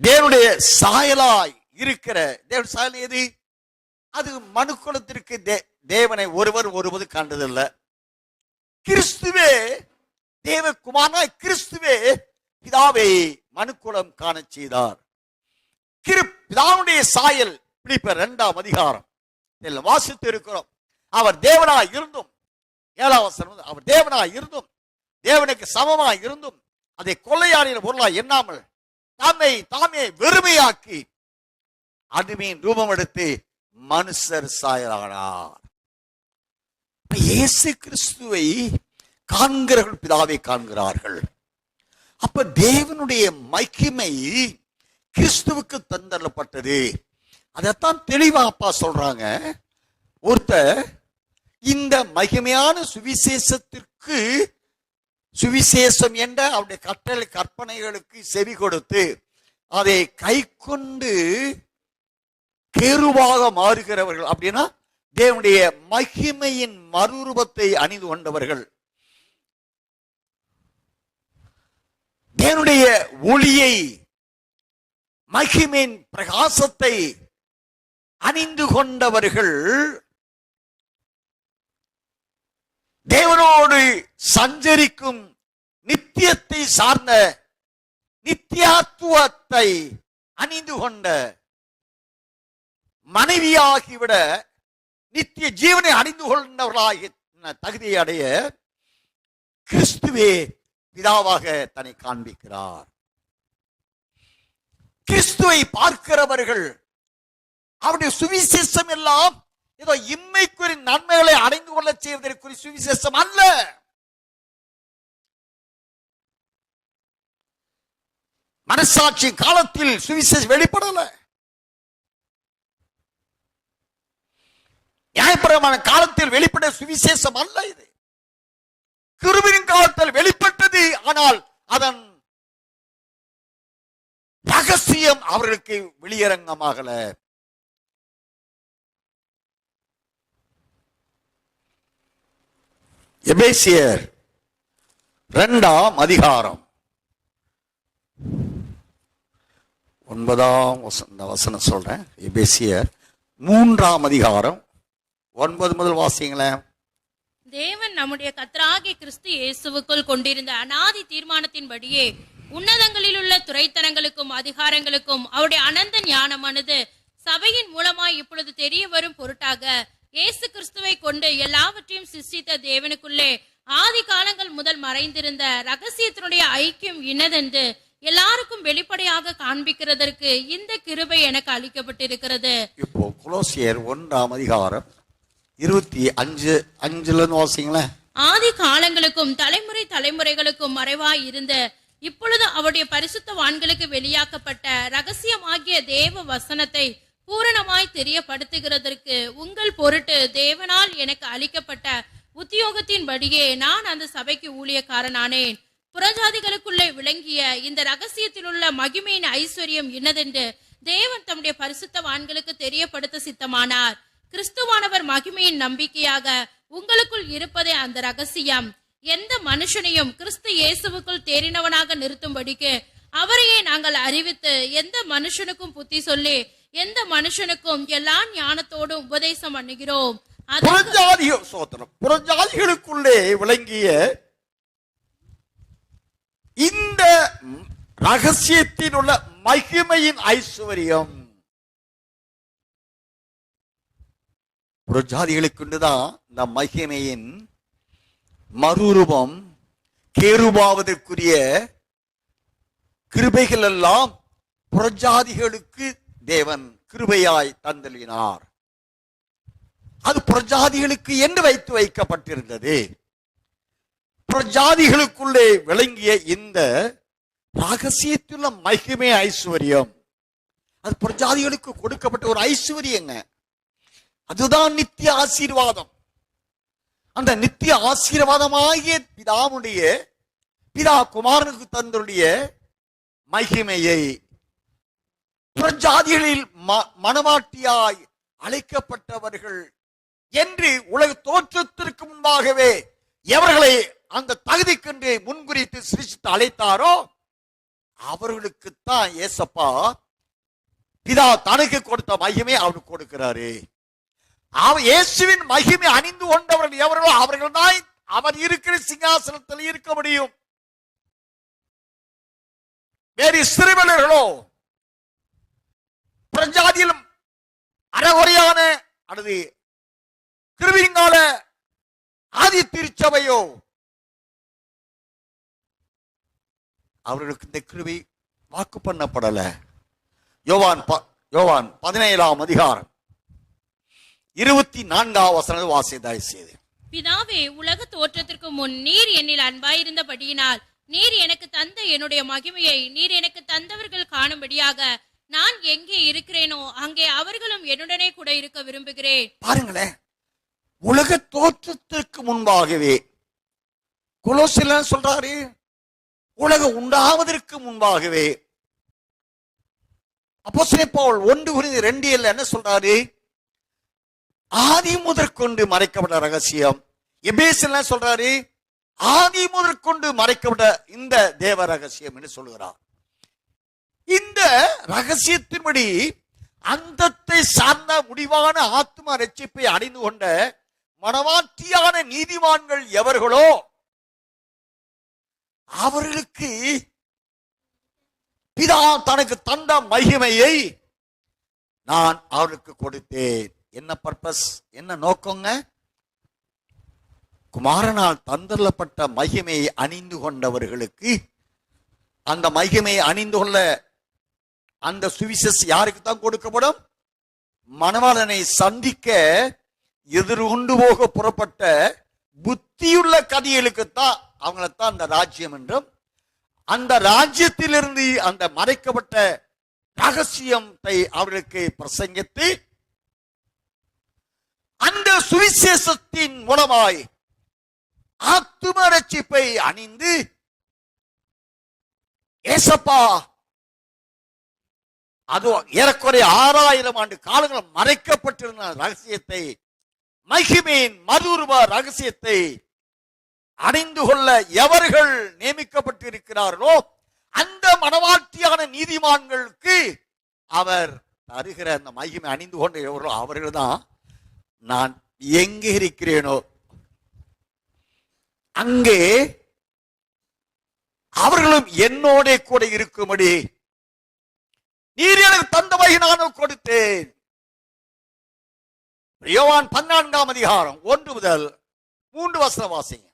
தேவனுடைய சாயலாய் இருக்கிற தேவனுடைய சாயல் எது? அது மனுக்குலத்திற்கு தேவனை ஒருவது கண்டதில்லை. கிறிஸ்துவே தேவகுமாரனாய் கிறிஸ்துவே பிதாவை மனுக்குலம் காண செய்தார். பிதாவுடைய சாயல் பிலிப்பியர் 2ஆம் அதிகாரம் வாசித்து இருக்கிறோம். அவர் தேவனாய் இருந்தும், 7ஆம் வசனம், அவர் தேவனாய் இருந்தும் தேவனுக்கு சமமாய் இருந்தும் அதை கொள்ளையாடின பொருளாய் எண்ணாமல் தம்மை தாமே வெறுமையாக்கி அடிமையின் ரூபம் எடுத்து மனுஷர் சாயலானார். இயேசு கிறிஸ்துவை காண்கிறவர்கள் பிதாவை காண்கிறார்கள். அப்ப தேவனுடைய மகிமை கிறிஸ்துவுக்கு தந்தரப்பட்டது. அதைத்தான் தெளிவா அப்பா சொல்றாங்க. ஒருத்தர் இந்த மகிமையான சுவிசேஷத்திற்கு, சுவிசேஷம் என்ற அவருடைய கட்டளை கற்பனைகளுக்கு செவி கொடுத்து அதை கை கொண்டு கேருவாக மாறுகிறவர்கள், அப்படின்னா தேவனுடைய மகிமையின் மறுரூபத்தை அணிந்து கொண்டவர்கள், தேவனுடைய ஒளியை, மகிமையின் பிரகாசத்தை அணிந்து கொண்டவர்கள் தேவனோடு சஞ்சரிக்கும் நித்தியத்தை சார்ந்த நித்தியாத்துவத்தை அணிந்து கொண்ட மனைவியாகிவிட நித்திய ஜீவனை அணிந்து கொண்டவர்களாக தகுதியை அடைய கிறிஸ்துவே பிதாவாக தன்னை காண்பிக்கிறார். கிறிஸ்துவை பார்க்கிறவர்கள் அவருடைய சுவிசேஷம் எல்லாம் ஏதோ இம்மைக்குரிய நன்மைகளை அடைந்து கொள்ள செய்வதற்குரிய சுவிசேஷம் அல்ல. மனசாட்சி காலத்தில் சுவிசேஷம் வெளிப்படல, நியாயப்பிரமாண காலத்தில் வெளிப்பட சுவிசேஷம் அல்ல. இது கிருபையின் காலத்தில் வெளிப்பட்டது. ஆனால் அதன் ரகசியம் அவர்களுக்கு வெளியரங்கமாகல. எபேசியர் 2ஆம் அதிகாரம் 9ஆம் வசனம் சொல்றேன். எபேசியர் 3ஆம் அதிகாரம் 9 முதல் வாசிங்களேன். தேவன் நம்முடைய கர்த்தராகிய கிறிஸ்து இயேசுவுக்குள் கொண்டிருந்த அநாதி தீர்மானத்தின்படியே உன்னதங்களில் உள்ள துரைத்தனங்களுக்கும் அதிகாரங்களுக்கும் அவருடைய அனந்த ஞானமானது சபையின் மூலமாய் இப்பொழுது தெரிய வரும் பொருட்டாக இயேசு கிறிஸ்துவை கொண்டு எல்லாவற்றையும் சிருஷ்டித்த தேவனுக்குள்ளே ஆதி காலங்கள் முதல் மறைந்திருந்த ரகசியத்தினுடைய ஐக்கியம் இன்னதென்று எல்லாருக்கும் வெளிப்படையாக காண்பிக்கிறதற்கு இந்த கிருபை எனக்கு அளிக்கப்பட்டிருக்கிறது. இப்போ கொலோசியர் 1ஆம் அதிகாரம் 25 வாசிங்களேன். ஆதி காலங்களுக்கும் தலைமுறை தலைமுறைகளுக்கும் மறைவாய் இருந்த இப்பொழுது அவருடைய பரிசுத்தவான்களுக்கு வெளியாக்கப்பட்ட ரகசியமாகிய தேவ வசனத்தை பூரணமாய் தெரியப்படுத்துகிறதற்கு உங்கள் பொருட்டு தேவனால் எனக்கு அளிக்கப்பட்ட உத்தியோகத்தின்படியே நான் அந்த சபைக்கு ஊழியக்காரனானேன். புறஜாதிகளுக்குள்ளே விளங்கிய இந்த ரகசியத்திலுள்ள மகிமையின் ஐஸ்வர்யம் இன்னதென்று தேவன் தம்முடைய பரிசுத்தவான்களுக்கு தெரியப்படுத்த சித்தமானார். கிறிஸ்துவானவர் மகிமையின் நம்பிக்கையாக உங்களுக்குள் இருப்பதே அந்த ரகசியம். எந்த மனுஷனையும் கிறிஸ்து இயேசுவுக்குள் தேறினவனாக நிறுத்தும்படிக்கு அவரையே நாங்கள் அறிவித்து எந்த மனுஷனுக்கும் புத்தி சொல்லி எந்த மனுஷனுக்கும் எல்லா ஞானத்தோடும் உபதேசம் பண்ணுகிறோம். புறஜாதிகளுக்குள்ளே விளங்கிய இந்த ரகசியத்தில் உள்ள மகிமையின் ஐஸ்வர்யம் புறஜாதிகளுக்குண்டுதான் இந்த மகிமையின் மறுரூபம் கேருபாவதற்குரிய கிருபைகள் எல்லாம் புறஜாதிகளுக்கு தேவன் கிருபையாய் தந்தளினார். அது புறஜாதிகளுக்கு என்று வைக்கப்பட்டிருந்தது. புறஜாதிகளுக்குள்ளே விளங்கிய இந்த ரகசியத்துள்ள மகிமை ஐஸ்வர்யம் அது புறஜாதிகளுக்கு கொடுக்கப்பட்ட ஒரு ஐஸ்வர்யங்க. அதுதான் நித்திய ஆசீர்வாதம். அந்த நித்திய ஆசீர்வாதமாகிய பிதா குமாரனுக்கு தந்துடைய மகிமையை புறஜாதிகளில் மனவாட்டியாய் அழைக்கப்பட்டவர்கள் என்று உலக தோற்றத்திற்கு முன்பாகவே எவர்களை அந்த தகுதிக்கென்று முன்குறித்து சிரித்து அழைத்தாரோ அவர்களுக்குத்தான் ஏசப்பா பிதா தனக்கு கொடுத்த மகிமை அவனுக்கு கொடுக்கிறாரு. இயேசுவின் மகிமை அணிந்து கொண்டவர்கள் எவர்களோ அவர்கள் தான் அவர் இருக்கிற சிங்காசனத்தில் இருக்க முடியும். வேறு சிறுவர்களோ பிரஜாதியிலும் அறகுறையான அல்லது கிருபையின்கால ஆதி திருச்சபையோ, அவர்களுக்கு இந்த கிருபை வாக்கு பண்ணப்படல. யோவான் 17ஆம் அதிகாரம் 24ஆம் வசனம் வாசித்தாய் செய்து. பிதாவே, உலக தோற்றத்திற்கு முன் நீர் என்னில் அன்பாயிருந்தபடியினால் நீர் எனக்கு தந்த என்னுடைய மகிமையை நீர் எனக்கு தந்தவர்கள் காணும்படியாக நான் எங்கே இருக்கிறேனோ அங்கே அவர்களும் என்னுடனே கூட இருக்க விரும்புகிறேன். பாருங்களேன், உலக தோற்றத்திற்கு முன்பாகவே கொலோசியர் சொல்றாரு, உலகம் உண்டாவதற்கு முன்பாகவே. அப்போஸ்தலன் பவுல் 1:2 என்ன சொல்றாரு? ஆதி முதற்கொண்டு மறைக்கப்பட்ட ரகசியம். எபேசியர் சொல்றாரு, ஆதி முதற்கொண்டு மறைக்கப்பட்ட இந்த தேவ ரகசியம் என்று சொல்லுகிறார். இந்த ரகசியத்தின்படி அந்தத்தை சார்ந்த முடிவான ஆத்ம ரட்சிப்பை அடைந்து கொண்ட மனவாட்டியான நீதிமான்கள் எவர்களோ அவர்களுக்கு பிதா தனக்கு தந்த மகிமையை நான் அவருக்கு கொடுத்தேன். என்ன பர்பஸ், என்ன நோக்கங்க? குமாரனால் தந்தரப்பட்ட மகிமையை அணிந்து கொண்டவர்களுக்கு, அந்த மகிமையை அணிந்து கொள்ள அந்த சுவிசேஷம் யாருக்கு தான் கொடுக்கப்படும்? மணவாளனை சந்திக்க எதிர்கொண்டு போக புறப்பட்ட புத்தியுள்ள கதிகளுக்குத்தான், அவங்களைத்தான் அந்த ராஜ்யம் என்றும், அந்த ராஜ்யத்திலிருந்து அந்த மறைக்கப்பட்ட ரகசியத்தை அவர்களுக்கு பிரசங்கித்து அந்த சுவிசேஷத்தின் மூலமாய் ஆத்தும ரட்சிப்பை அணிந்து, ஏசப்பா அது ஏறக்குறைய 6000 ஆண்டு காலங்கள் மறைக்கப்பட்டிருந்த ரகசியத்தை, மகிமையின் மதுரூப ரகசியத்தை அணிந்து கொள்ள எவர்கள் நியமிக்கப்பட்டிருக்கிறார்களோ அந்த மனவாட்டியான நீதிமான்களுக்கு அவர் தருகிற அந்த மகிமை அணிந்து கொண்ட எவர்களோ அவர்கள் தான் நான் எங்கே இருக்கிறேனோ அங்கே அவர்களும் என்னோட கூட இருக்கும்படி நீர் எனக்கு தந்த மகிமை நான் கொடுத்தேன். யோவான் 14ஆம் அதிகாரம் 1 முதல் 3 வசனம் வாசிங்க.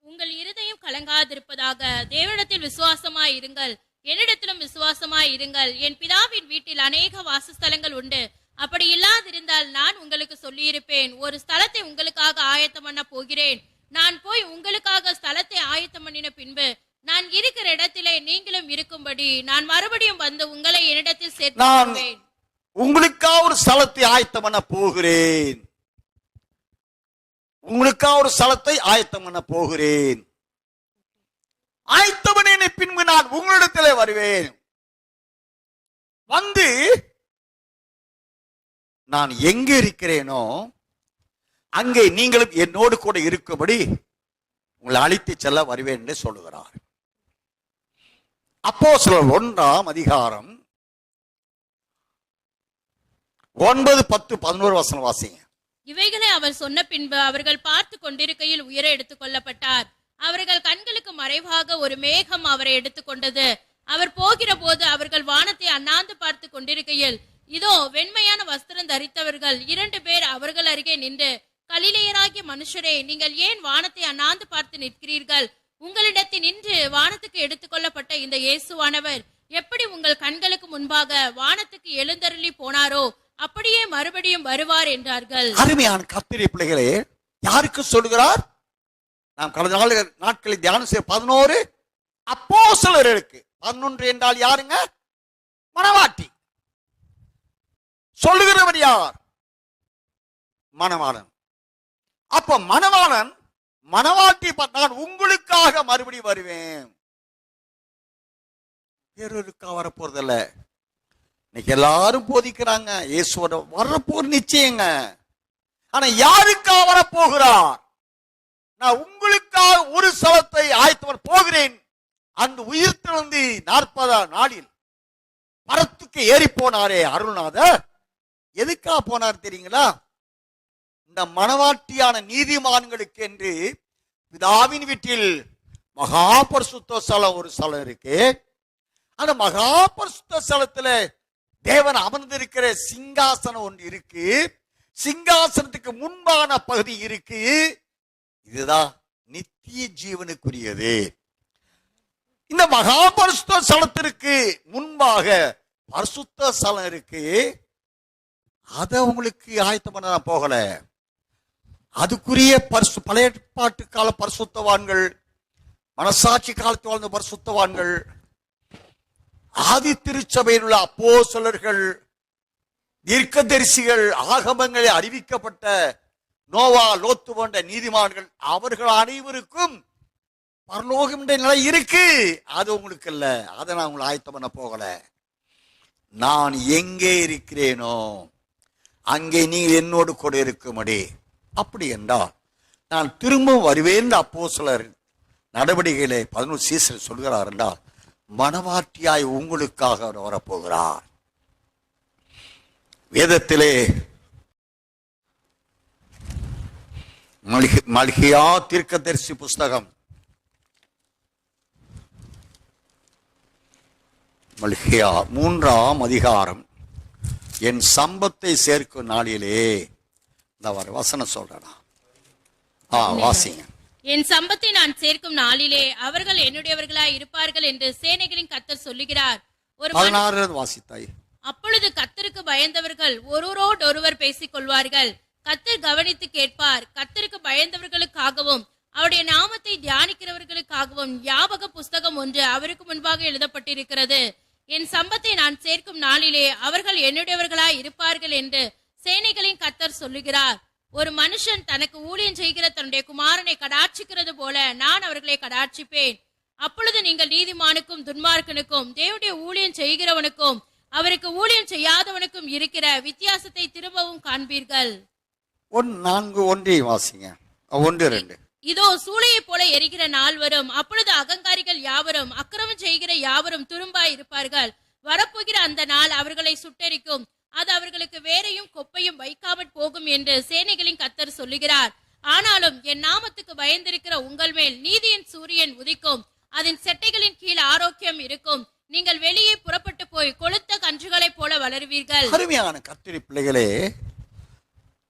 உங்கள் இருதயம் கலங்காதிருப்பதாக தேவனிடத்தில் விசுவாசமாய் இருங்கள், என்னிடத்திலும் விசுவாசமாய் இருங்கள். என் பிதாவின் வீட்டில் அநேக வாசஸ்தலங்கள் உண்டு. அப்படி இல்லாதிருந்தால் நான் உங்களுக்கு சொல்லியிருப்பேன். ஒரு ஸ்தலத்தை உங்களுக்காக ஆயத்தம் பண்ண போகிறேன். நான் போய் உங்களுக்காக ஸ்தலத்தை ஆயத்தம் பண்ணின பின்பு நான் இருக்கிற இடத்திலே நீங்களும் இருக்கும்படி நான் மறுபடியும் வந்து உங்களை என்னிடத்தில் சேர்த்து உங்களுக்காக ஒரு ஸ்தலத்தை ஆயத்தம் பண்ண போகிறேன். உங்களுக்காக ஒரு ஸ்தலத்தை ஆயத்தம் பண்ண போகிறேன். ஆயத்தம் பண்ணின பின்பு நான் உங்களிடத்திலே வருவேன். வந்து நான் எங்கே இருக்கிறேனோ அங்கே நீங்களும் என்னோடு கூட இருக்கும்படி உங்களை அழைத்து செல்ல வருவேன் என்று சொல்லுகிறார். அப்போஸ்தலர் 1ஆம் அதிகாரம் 9, 10, 11 வசனம் வாசிங்க. இவைகளை அவர் சொன்ன பின்பு அவர்கள் பார்த்து கொண்டிருக்கையில் உயர எடுத்துக் கொள்ளப்பட்டார். அவர்கள் கண்களுக்கு மறைவாக ஒரு மேகம் அவரை எடுத்துக்கொண்டது. அவர் போகிற போது அவர்கள் வானத்தை அண்ணாந்து பார்த்து கொண்டிருக்கையில் இதோ வெண்மையான வஸ்திரம் தரித்தவர்கள் 2 பேர் அவர்கள் அருகே நின்று, கலிலேயராகிய மனுஷரே, நீங்கள் ஏன் வானத்தை அண்ணாந்து பார்த்து நிற்கிறீர்கள்? உங்களிடத்தில் நின்று வானத்துக்கு எடுத்துக்கொள்ளப்பட்ட இந்த இயேசுவானவர் எப்படி உங்கள் கண்களுக்கு முன்பாக வானத்துக்கு எழுந்தருளி போனாரோ அப்படியே மறுபடியும் வருவார் என்றார்கள். அருமையான கர்த்தருடைய பிள்ளைகளே, யாருக்கு சொல்லுகிறார்? நாம் கடந்த நாட்களில் தியானம் செய்ய 11 அப்போஸ்தலர்களுக்கு. 11 என்றால் யாருங்க? மணவாட்டி. சொல்லுகிறவர் யார்? மணவாளன். அப்ப மணவாளன் மணவாட்டி, நான் உங்களுக்காக மறுபடி வருவேன். வேறொருக்கா வரப்போறதில்ல. இன்னைக்கு எல்லாரும் போதிக்கிறாங்க இயேசுவோட வரப்போற நிச்சயங்க. ஆனா யாருக்கா வரப்போகிறார்? நான் உங்களுக்காக ஒரு ஸ்தலத்தை ஆயத்தம் போகிறேன். அந்த உயிர்த்தெழுந்து 40ஆம் நாளில் மரத்துக்கு ஏறி போனாரே அருள்நாதர், எதுக்காக போனார் தெரியுங்களா? இந்த மணவாட்டியான நீதிமான்களுக்கு என்று பிதாவின் வீட்டில் மகா பரிசுத்த ஸ்தலம் ஒரு ஸ்தலம் இருக்கு. அந்த மகா பரிசுத்த ஸ்தலத்துல தேவன் அமர்ந்திருக்கிற சிங்காசனம் ஒன்று இருக்கு. சிங்காசனத்துக்கு முன்பான பகுதி இருக்கு. இதுதான் நித்திய ஜீவனுக்குரியது. இந்த மகா பரிசுத்த ஸ்தலத்திற்கு முன்பாக பரிசுத்த ஸ்தலம் இருக்கு. அதை உங்களுக்கு ஆயத்தம் பண்ண நான் போகல. அதுக்குரிய பழைய ஏற்பாட்டு கால பரிசுத்தவான்கள், மனசாட்சி காலத்தில் வாழ்ந்த பரிசுத்தவான்கள், ஆதி திருச்சபையில் உள்ள அப்போஸ்தலர்கள், தீர்க்கதரிசிகள், ஆகமங்களில் அறிவிக்கப்பட்ட நோவா, லோத்து போன்ற நீதிமான்கள், அவர்கள் அனைவருக்கும் பரலோகம் என்ற நிலை இருக்கு. அது உங்களுக்கு இல்ல. அதை நான் உங்களை ஆயத்தம் பண்ண போகல. நான் எங்கே இருக்கிறேனோ அங்கே நீங்கள் என்னோடு கூட இருக்கும்படி. அப்படி என்றால் நான் திரும்ப வருவேன். அப்போஸ்தலர் நடவடிக்கைகளை 11 சீசர் சொல்கிறார் என்றால் மனவாட்டியாய் உங்களுக்காக வரப்போகிறார். வேதத்திலே மல்கியா தீர்க்கதரிசி புஸ்தகம், மல்கியா 3ஆம் அதிகாரம், என் சம்பத்தை சேர்க்கும் நாளிலே இந்த வசனம் சொல்றா. வாசிங்க. என் சம்பத்தை நான் சேர்க்கும் நாளிலே அவர்கள் என்னுடையவர்களாய் இருப்பார்கள் என்று சேனைகளின் கர்த்தர் சொல்லுகிறார். 16 வாசித்தாய். அப்பொழுது கர்த்தருக்கு பயந்தவர்கள் ஒருவரோடொருவர் பேசிக் கொள்வார்கள். கர்த்தர் கவனித்து கேட்பார். கர்த்தருக்கு பயந்தவர்களுக்காகவும் அவருடைய நாமத்தை தியானிக்கிறவர்களுக்காகவும் ஞாபக புஸ்தகம் ஒன்று அவருக்கு முன்பாக எழுதப்பட்டிருக்கிறது. என் சம்பத்தை நான் சேர்க்கும் நாளிலே அவர்கள் என்னுடையவர்களாய் இருப்பார்கள் என்று சேனைகளின் கர்த்தர் சொல்லுகிறார். ஒரு மனுஷன் தனக்கு ஊழியம் செய்கிற தன்னுடைய குமாரனை கடாட்சிக்கிறது போல நான் அவர்களை கடாட்சிப்பேன். அப்பொழுது நீங்கள் நீதிமானுக்கும் துன்மார்க்கனுக்கும் தேவனுடைய ஊழியம் செய்கிறவனுக்கும் அவருக்கு ஊழியம் செய்யாதவனுக்கும் இருக்கிற வித்தியாசத்தை திரும்பவும் காண்பீர்கள். 4:1 வாசிங்க. 1:2. இதோ சூளையை போல எரிகிற நாள் வரும். அப்பொழுது அகங்காரிகள் யாவரும் அக்கிரமம் செய்கிற யாவரும் துரும்பாய் இருப்பார்கள். வரப்போகிற அந்த நாள் அவர்களை சுட்டெரிக்கும். அது அவர்களுக்கு வேறையும் கொப்பையும் வைக்காமற் போகும் என்று சேனைகளின் கர்த்தர் சொல்லுகிறார். ஆனாலும் என் நாமத்துக்கு பயந்திருக்கிற உங்கள் மேல் நீதியின் சூரியன் உதிக்கும். அதன் செட்டைகளின் கீழ் ஆரோக்கியம் இருக்கும். நீங்கள் வெளியே புறப்பட்டு போய் கொளுத்த கன்றுகளைப் போல வளருவீர்கள். அருமையான கர்த்தருடைய பிள்ளைகளே,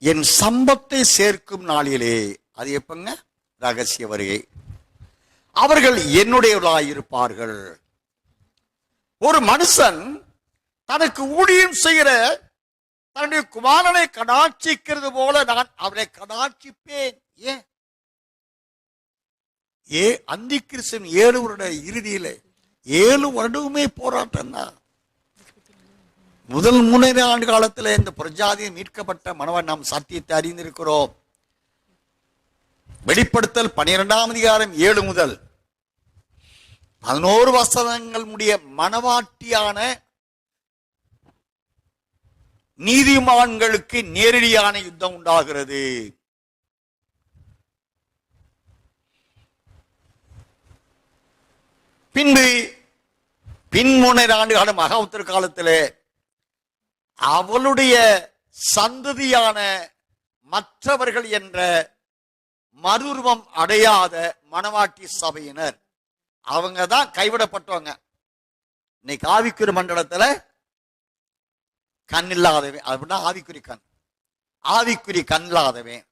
என் சம்பத்தை சேர்க்கும் நாளிலே, அது எப்பங்க? ரகசிய வருகை. அவர்கள் என்னுடையவர்களாயிருப்பார்கள். ஒரு மனுஷன் தனக்கு ஊழியம் செய்கிற தன்னுடைய குமாரனை கடாட்சிக்கிறது போல நான் அவரை கடாட்சிப்பேன். அந்தி கிறிஸ்தன் 7 வருட இறுதியில 7 வருடமே போராட்டம் தான். முதல் 3 ஆண்டு காலத்தில் இந்த பிரஜாதியை மீட்கப்பட்ட மனவன் நாம் சத்தியத்தை அறிந்திருக்கிறோம். வெளிப்படுத்தல் 12ஆம் அதிகாரம் 7 முதல் 11 வசனங்கள் முடிய மனவாட்டியான நீதிமான்களுக்கு நேரடியான யுத்தம் உண்டாகிறது. பின்பு 3 ஆண்டு காலம் மகாவுத்தர் காலத்திலே அவளுடைய சந்ததியான மற்றவர்கள் என்ற மறுரூபம் அடையாத மனவாட்டி சபையினர், அவங்க தான் கைவிடப்பட்டவங்க. இன்னைக்கு ஆவிக்குறி மண்டலத்துல கண் இல்லாதவன், அப்படின்னா ஆவிக்குறி கண், ஆவிக்குறி கண் இல்லாதவன்,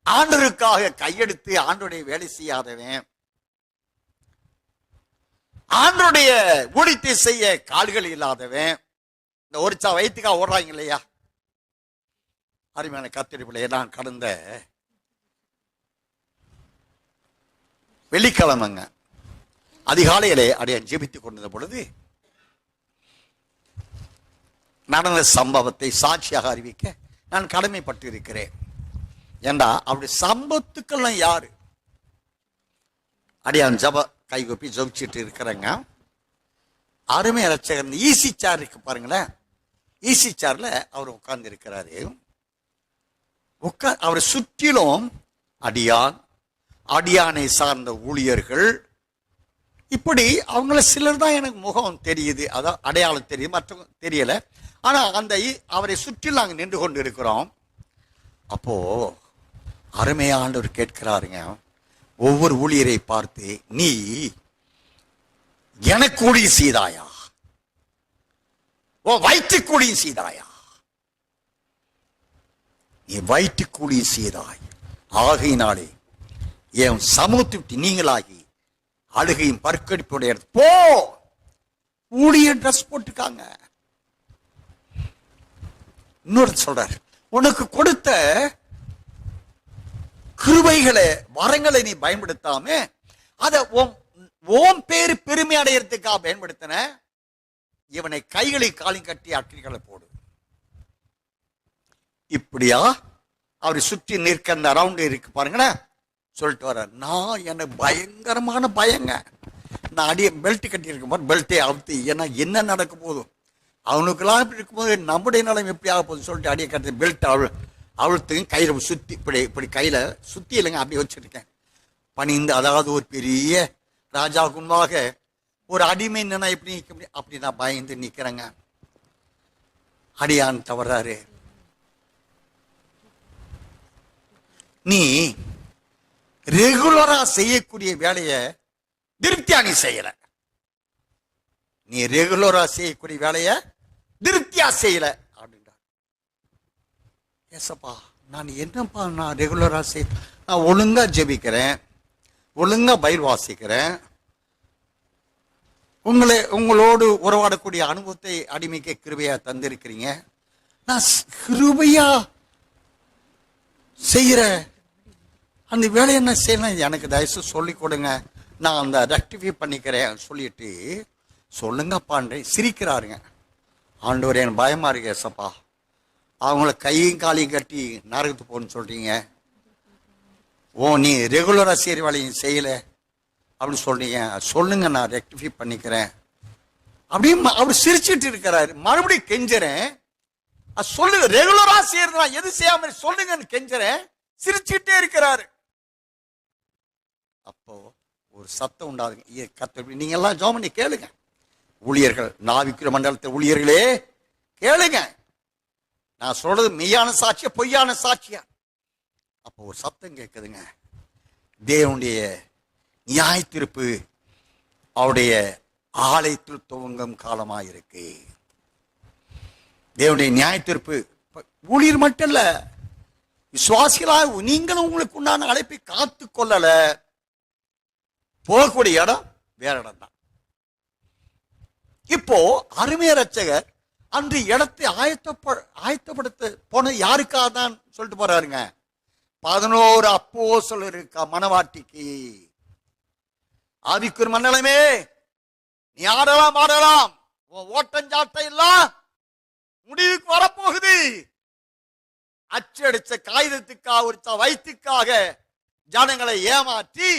ஆண்டவருக்காக கையெடுத்து ஆண்டோடைய வேலை செய்யாதவன், ஆண்டோடைய ஊழியத்தை செய்ய கால்கள் இல்லாதவன், இந்த ஒருச்சா வயிற்றுக்கா ஓடுறாங்க இல்லையா? அருமையான கர்த்தருடைய பிள்ளையை, நான் கடந்த வெள்ளிக்கிழமைங்க அதிகாலையிலே அடையான் ஜெபித்துக் கொண்டிருந்த பொழுது நடந்த சம்பவத்தை சாட்சியாக அறிவிக்க நான் கடமைப்பட்டு இருக்கிறேன். ஏண்டா அப்படி சம்பவத்துக்கெல்லாம் யாரு அடியான் ஜப கைகொப்பி ஜபிச்சுட்டு இருக்கிறேங்க. அருமை ரட்சகர் ஈசி சேர் இருக்கு பாருங்களேன். ஈசி சேர்ல அவர் உட்கார்ந்து இருக்கிறாரு. அவரை சுற்றிலும் அடியானை சார்ந்த ஊழியர்கள், இப்படி அவங்கள சிலர் தான் எனக்கு முகம் தெரியுது, அதான் அடையாளம் தெரியுது, மற்றவங்க தெரியல. ஆனா அந்த அவரை சுற்றிலும் நாங்கள் நின்று கொண்டு இருக்கிறோம். அப்போ அருமையானவர் கேட்கிறாருங்க, ஒவ்வொரு ஊழியரை பார்த்து, நீ எனக்கு ஊழியம் செய்தாயா, ஓ வயிற்று ஊழியம் செய்தாயா, நீ வயிற்று கூலி செய்தாய், ஆகையினாலே என் சமூகத்தை விட்டு நீங்களாகி அழுகையும் பற்கடிப்புடைய போ. ஊழிய ட்ரெஸ் போட்டுக்காங்க. இன்னொரு சொல்றார், உனக்கு கொடுத்த கிருபைகளை வரங்களை நீ பயன்படுத்தாம அத ஓம் பேரு பெருமை அடையறதுக்காக பயன்படுத்தின, இவனை கைகளை காலையும் கட்டி அக்கினிகளை போடு. இப்படியா அவரை சுற்றி நிற்க அந்த ரவுண்ட் இருக்கு பாருங்களேன், சொல்லிட்டு வர்றார். நான் எனக்கு பயங்கரமான பயங்க. நான் அடிய பெல்ட் கட்டி இருக்கும் போது பெல்ட்டே அவுத்து, ஏன்னா என்ன நடக்க போதும், அவனுக்கெல்லாம் இப்படி இருக்கும்போது நம்முடைய நிலம் எப்படி ஆக போகுதுன்னு சொல்லிட்டு அடிய கட்டி பெல்ட் அழுத்துக்கும் கையில் சுற்றி இப்படி இப்படி கையில் சுற்றி இல்லைங்க அப்படி வச்சுருக்கேன். பணிந்து, அதாவது ஒரு பெரிய ராஜாவுக்கு முன்பாக ஒரு அடிமை நின்னா எப்படி நிற்க முடியும், அப்படி நான் பயந்து நிற்கிறேங்க. அடியான் தவறாரு. நீ ரெகுலரா செய்யக்கூடிய வேலையை திருப்தியா நீ செய்யல. நீ ரெகுலரா செய்யக்கூடிய வேலையை திருப்தியா செய்யல அப்படின்றார். ஏசப்பா, நான் என்னப்பா நான் ரெகுலரா நான் ஒழுங்கா ஜெபிக்கிறேன், ஒழுங்கா பைபிள் வாசிக்கிறேன், உங்களோடு உறவாடக்கூடிய அனுபவத்தை அடிமைக்கு கிருபையா தந்திருக்கிறீங்க, நான் கிருபையா செய்யற அந்த வேலையை என்ன செய்யணும், எனக்கு தயவுசு சொல்லி கொடுங்க, நான் அந்த ரெக்டிஃபை பண்ணிக்கிறேன் சொல்லிட்டு சொல்லுங்கப்பான்றே. சிரிக்கிறாருங்க. ஆண்டவர் எனக்கு பயமா இருக்கு ஏசப்பா, அவங்கள கையும் காலையும் கட்டி நரகத்து போன்னு சொல்றீங்க, நீ ரெகுலரா செய்கிற வேலையும் செய்யல அப்படின்னு சொல்றீங்க, சொல்லுங்க நான் ரெக்டிஃபை பண்ணிக்கிறேன் அப்படின்னு அவர் சிரிச்சுட்டு இருக்கிறாரு. மறுபடியும் கெஞ்சுறேன், சொல்லுங்க ரெகுலரா செய்யறதா எது செய்யாம சொல்லுங்கன்னு கெஞ்சுறேன், சிரிச்சுட்டே இருக்கிறாரு. அப்போ ஒரு சத்தம் உண்டாதுங்க. கர்த்தர், நீங்க எல்லாம் ஜெபம் பண்ணி கேளுங்க. ஊழியர்கள், நாவிக்கிற மண்டலத்தை ஊழியர்களே கேளுங்க, நான் சொல்றது மெய்யான சாட்சியா பொய்யான சாட்சியா? அப்போ ஒரு சத்தம் கேட்குதுங்க. தேவனுடைய நியாய தீர்ப்பு அவருடைய ஆலயத்தில் துவங்கும் காலமாயிருக்கு. தேவனுடைய நியாய தீர்ப்பு ஊழியர் மட்டும் இல்ல, விசுவாசிகளா நீங்களும் உங்களுக்கு உண்டான அழைப்பை காத்து கொள்ளல, போகக்கூடிய இடம் வேற இடம் தான். இப்போ அருமைய ரட்சகர் அன்று இடத்தை ஆயத்தப்படுத்த போன யாருக்காக தான் சொல்லிட்டு போறாருங்க, 11 அப்போஸ்தலருக்கு மனவாட்டிக்கு. ஆவிக்குரிய மண்டலமே, நீ ஆடலாம், உன் ஓட்டஞ்சாட்டை எல்லாம் முடிவுக்கு வரப்போகுது. அச்சடிச்ச காகிதத்துக்காக ஒரு வயிற்றுக்காக ஜனங்களை ஏமாற்றி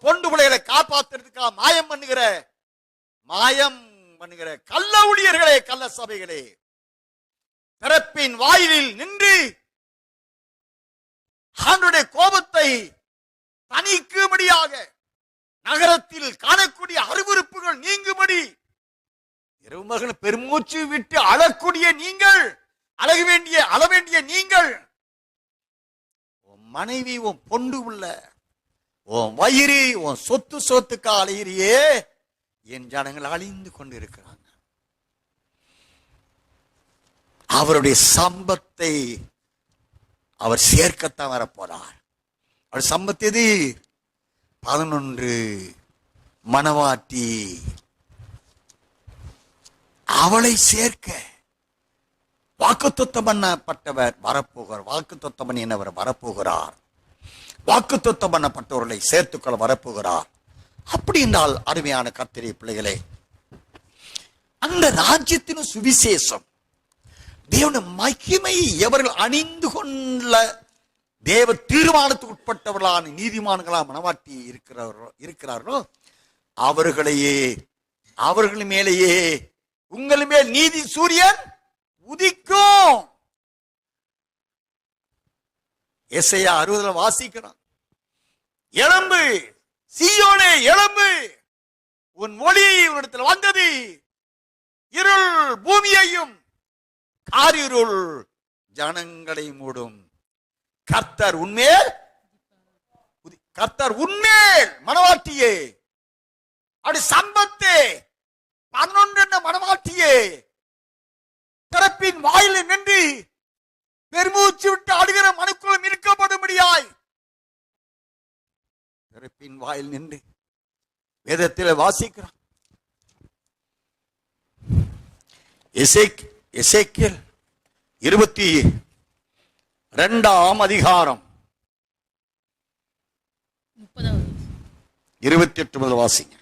பொண்டு பிள்ளைகளை காப்பாத்துறதுக்காக மாயம் பண்ணுகிற கள்ள ஊழியர்களே, கள்ள சபைகளே, திறப்பின் வாயிலில் நின்று ஆண்டவருடைய கோபத்தை தணிக்கும்படியாக நகரத்தில் காணக்கூடிய அருவருப்புகள் நீங்கும்படி இரவு மகள் பெருமூச்சு விட்டு அழக்கூடிய நீங்கள், அழ வேண்டிய நீங்கள், உன் மனைவி, உன் பொண்டு உள்ள, உன் வயிறு, உன் சொத்துக்கா அலையிறியே, என் ஜனங்கள் அழிந்து கொண்டு இருக்கிறாங்க. அவருடைய சம்பத்தை அவர் சேர்க்கத்தான் வரப்போறார். அவர் சம்பத்து எது? 11 மனவாட்டி, அவளை சேர்க்க வாக்குத்தத்தம் பண்ணப்பட்டவர் வரப்போகிறார். வாக்குத்தத்தம் பண்ணினவர் வரப்போகிறார். வாக்குத்தத்தம் பண்ணப்பட்டவர்களை சேர்த்துக்கொள்ள வரப்போகிறார். அப்படி என்றால் அருமையான கர்த்தருடைய பிள்ளைகளே, அந்த ராஜ்யத்தின் சுவிசேஷம், தேவனுடைய மகிமை எவர்கள் அணிந்து கொள்ள தேவ தீர்மானத்துக்கு உட்பட்டவர்களான நீதிமான்களா மனவாட்டி இருக்கிறார்களோ அவர்கள் மேலேயே உங்கள் மேல் நீதி சூரியன் உதிக்கும். எசையா 60 வாசிக்கிறான். எழும்பு சீயோனே, எழும்பு, உன் ஒளி உன்னிடத்தில் வந்தது, இருள் பூமியையும் காரிருள் ஜனங்களை மூடும். கர்த்தர் உன்மேல் மனவாட்டியே, அப்படி சம்பத்தே 11 மனவாட்டியே, திறப்பின் வாயிலில் நின்று பெருமூச்சு விட்டு ஆடுகிற மனுக்குளம் இருக்கப்படும்படியாய் திறப்பின் வாயில் நின்று வேதத்தில் வாசிக்கிறான். எசேக்கியேல் 22 அதிகாரம் 28 முதல் வாசிங்க.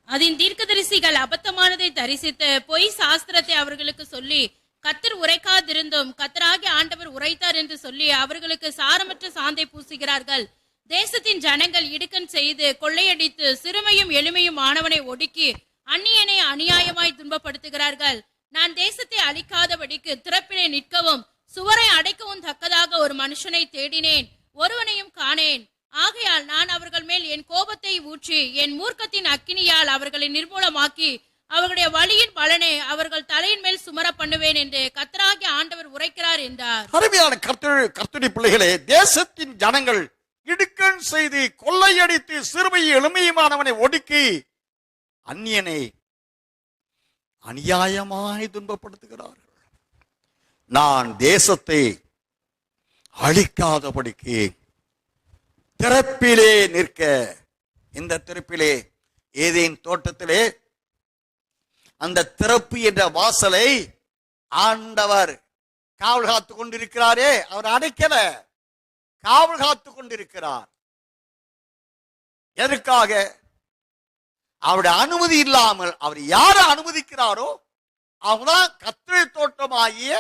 அதன் தீர்க்கதரிசிகள் அபத்தமானதை தரிசித்து பொய் சாஸ்திரத்தை அவர்களுக்கு சொல்லி கர்த்தர் உரைக்காதிருந்தும் கர்த்தராகிய ஆண்டவர் உரைத்தார் என்று சொல்லி அவர்களுக்கு சாரமற்ற சாந்தை பூசுகிறார்கள். தேசத்தின் ஜனங்கள் இடுக்கண் செய்து கொள்ளையடித்து சிறுமையும் எளிமையும் ஆனவனை ஒடுக்கி அந்நியனை அநியாயமாய் துன்பப்படுத்துகிறார்கள். நான் தேசத்தை அழிக்காதபடிக்கு திறப்பிலே நிற்கவும் சுவரை அடைக்கவும் தக்கதாக ஒரு மனுஷனை தேடினேன், ஒருவனையும் காணேன். ஆகையால் நான் அவர்கள் மேல் என் கோபத்தை ஊற்றி என் மூர்க்கத்தின் அக்கினியால் அவர்களை நிர்மூலமாக்கி அவர்களுடைய வழியின் பலனை அவர்கள் தலையின் மேல் சுமர பண்ணுவேன் என்று கர்த்தராகிய ஆண்டவர் உரைக்கிறார் என்றார். அருமையான கர்த்தருடைய பிள்ளைகளே, தேசத்தின் ஜனங்கள் இடுக்கண் செய்து கொள்ளையடித்து சிறுமையும் எளிமையுமானவனை ஒடுக்கி அந்நியனை அநியாயமாய் துன்பப்படுத்துகிறார்கள். நான் தேசத்தை அழிக்காதபடிக்கு திறப்பிலே நிற்க, இந்த திறப்பிலே ஏதேன் தோட்டத்திலே அந்த திறப்பு என்ற வாசலை ஆண்டவர் காவல் காத்து கொண்டிருக்கிறாரே, அவர் அடைக்கல, காவல் காத்து கொண்டிருக்கிறார். எதற்காக? அவருடைய அனுமதி இல்லாமல் அவர் யாரை அனுமதிக்கிறாரோ அவங்கதான் கர்த்தருடைய தோட்டமாகிய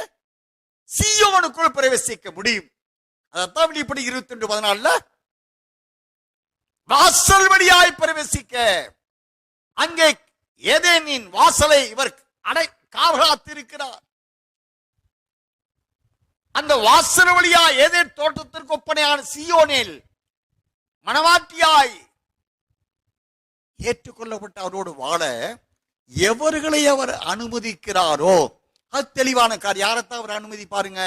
சீயோனுக்குள் பிரவேசிக்க முடியும். அதைத்தான் வெளிப்படி 22:14 வாசல் வழியாய் பிரவேசிக்க, அங்கே ஏதேனின் வாசலை இவர் காவலாத்திருக்கிறார். அந்த வாசல் வழியா ஏதேன் தோட்டத்திற்கு ஒப்பனையான சீயோனில் மணவாட்டியாய் ஏற்றுக்கொள்ளப்பட்ட அவரோடு வாழ எவர்களை அவர் அனுமதிக்கிறாரோ அது தெளிவான காரியம். யாரைத்தான் அவர் அனுமதிப்பாருங்க?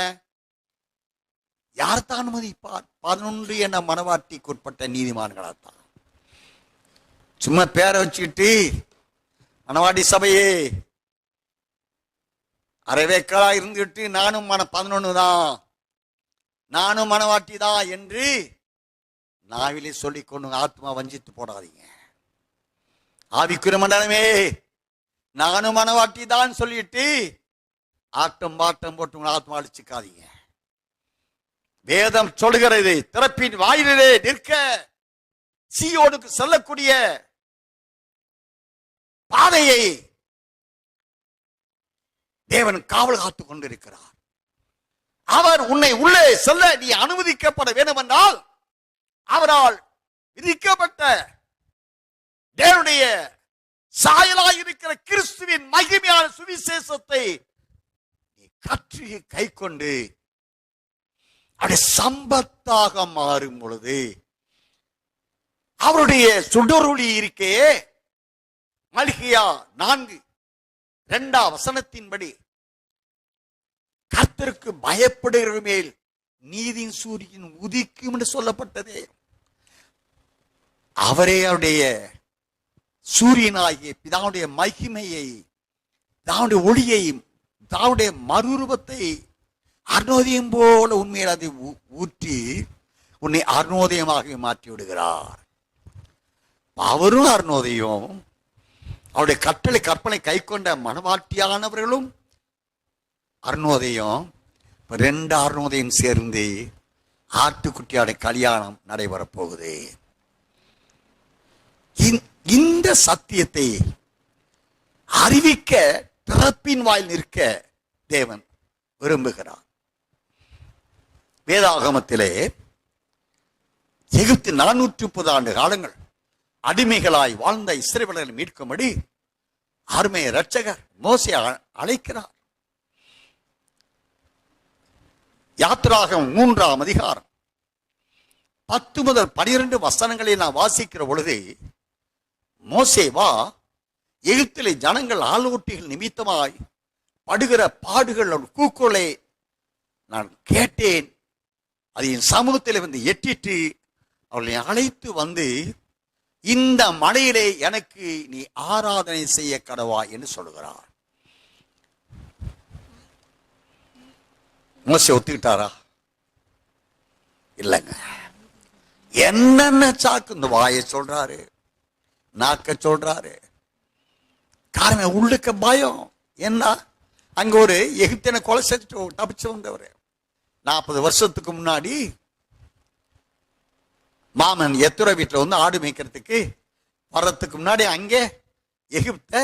யாரைத்தான் அனுமதிப்பார்? 11 என மனவாட்டிக்கு உட்பட்ட நீதிமான்களாத்தான். சும்மா பேரை வச்சுக்கிட்டு மனவாட்டி சபையே அரைவேக்கலா இருந்துட்டு நானும் 11 தான், நானும் மனவாட்டி தான் என்று நாவிலே சொல்லிக் கொண்டு ஆத்மா வஞ்சித்து போடாதீங்க. ஆவிக்குரிய மண்டலமே, நானும் மனவாட்டி தான் சொல்லிட்டு ஆட்டம் பாட்டம் போட்டு ஆத்மா அழிச்சுக்காதீங்க. வேதம் சொல்லுகிறது, திறப்பின் வாயிலே நிற்க, சீயோனுக்கு செல்லக்கூடிய பாதையை தேவன் காவல் காத்துக் கொண்டிருக்கிறார். அவர் உன்னை உள்ளே செல்ல நீ அனுமதிக்கப்பட வேண்டும் என்றால் அவரால் விதிக்கப்பட்ட தேவனுடைய சாயலாய் இருக்கிற கிறிஸ்துவின் மகிமையான சுவிசேஷத்தை நீ கற்று கை கொண்டு அவருடைய சம்பத்தாக மாறும் பொழுது அவருடைய சுடரொளி இருக்கே, மல்கியா 4:2 கர்த்தருக்கு பயப்படுகிற மேல் நீதியின் சூரியன் உதிக்கும் என்று சொல்லப்பட்டதே. அவரே அவருடைய சூரியனாகிய பிதாவுடைய மகிமையை, தாவுடைய ஒளியை, தாவுடைய மறுரூபத்தை அருணோதயம் போல உண்மையில் அதை ஊற்றி உன்னை அருணோதயமாக மாற்றி விடுகிறார். அவரும் அருணோதயம், அவருடைய கட்டளை கற்பனை கை கொண்ட மனவாட்டியானவர்களும் அருணோதயம். 2 அருணோதயம் சேர்ந்து ஆட்டுக்குட்டியோட கல்யாணம் நடைபெறப் போகுது. இந்த சத்தியத்தை அறிவிக்க திறப்பின் வாயில் நிற்க தேவன் விரும்புகிறார். வேதாகமத்திலே எகிப்து 430 ஆண்டு காலங்கள் அடிமைகளாய் வாழ்ந்த இஸ்ரவேலர்களை மீட்கும்படி அருமை இரட்சகர் மோசே அழைக்கிறார். யாத்திராகமம் 3ஆம் அதிகாரம் 10 முதல் 12 வசனங்களை நான் வாசிக்கிற பொழுது, மோசே வா, எகிப்திலே ஜனங்கள் ஆளோட்டிகள் நிமித்தமாய் படுகிற பாடுகள் கூக்குரலை நான் கேட்டேன், அது என் சமூகத்தில் வந்து எட்டிட்டு அவர்களை அழைத்து வந்து இந்த மலையிலே எனக்கு நீ ஆராதனை செய்ய கடவா என்று சொல்லுகிறார். மோசே ஒத்துக்கிட்டாரா? இல்லைங்க. என்னென்ன சாக்கு இந்த வாயை சொல்றாரு, நாக்க சொல்றாரு. காரணம் உள்ளுக்க பயம். என்ன, அங்க ஒரு எகிப்தியனை கொலை செஞ்சுட்டு தப்பிச்சு வந்தவர். 40 வருஷத்துக்கு முன்னாடி மாமன் எத்துரை வீட்டுல வந்து ஆடு மேய்க்கிறதுக்கு வர்றதுக்கு முன்னாடி அங்கே எகிப்த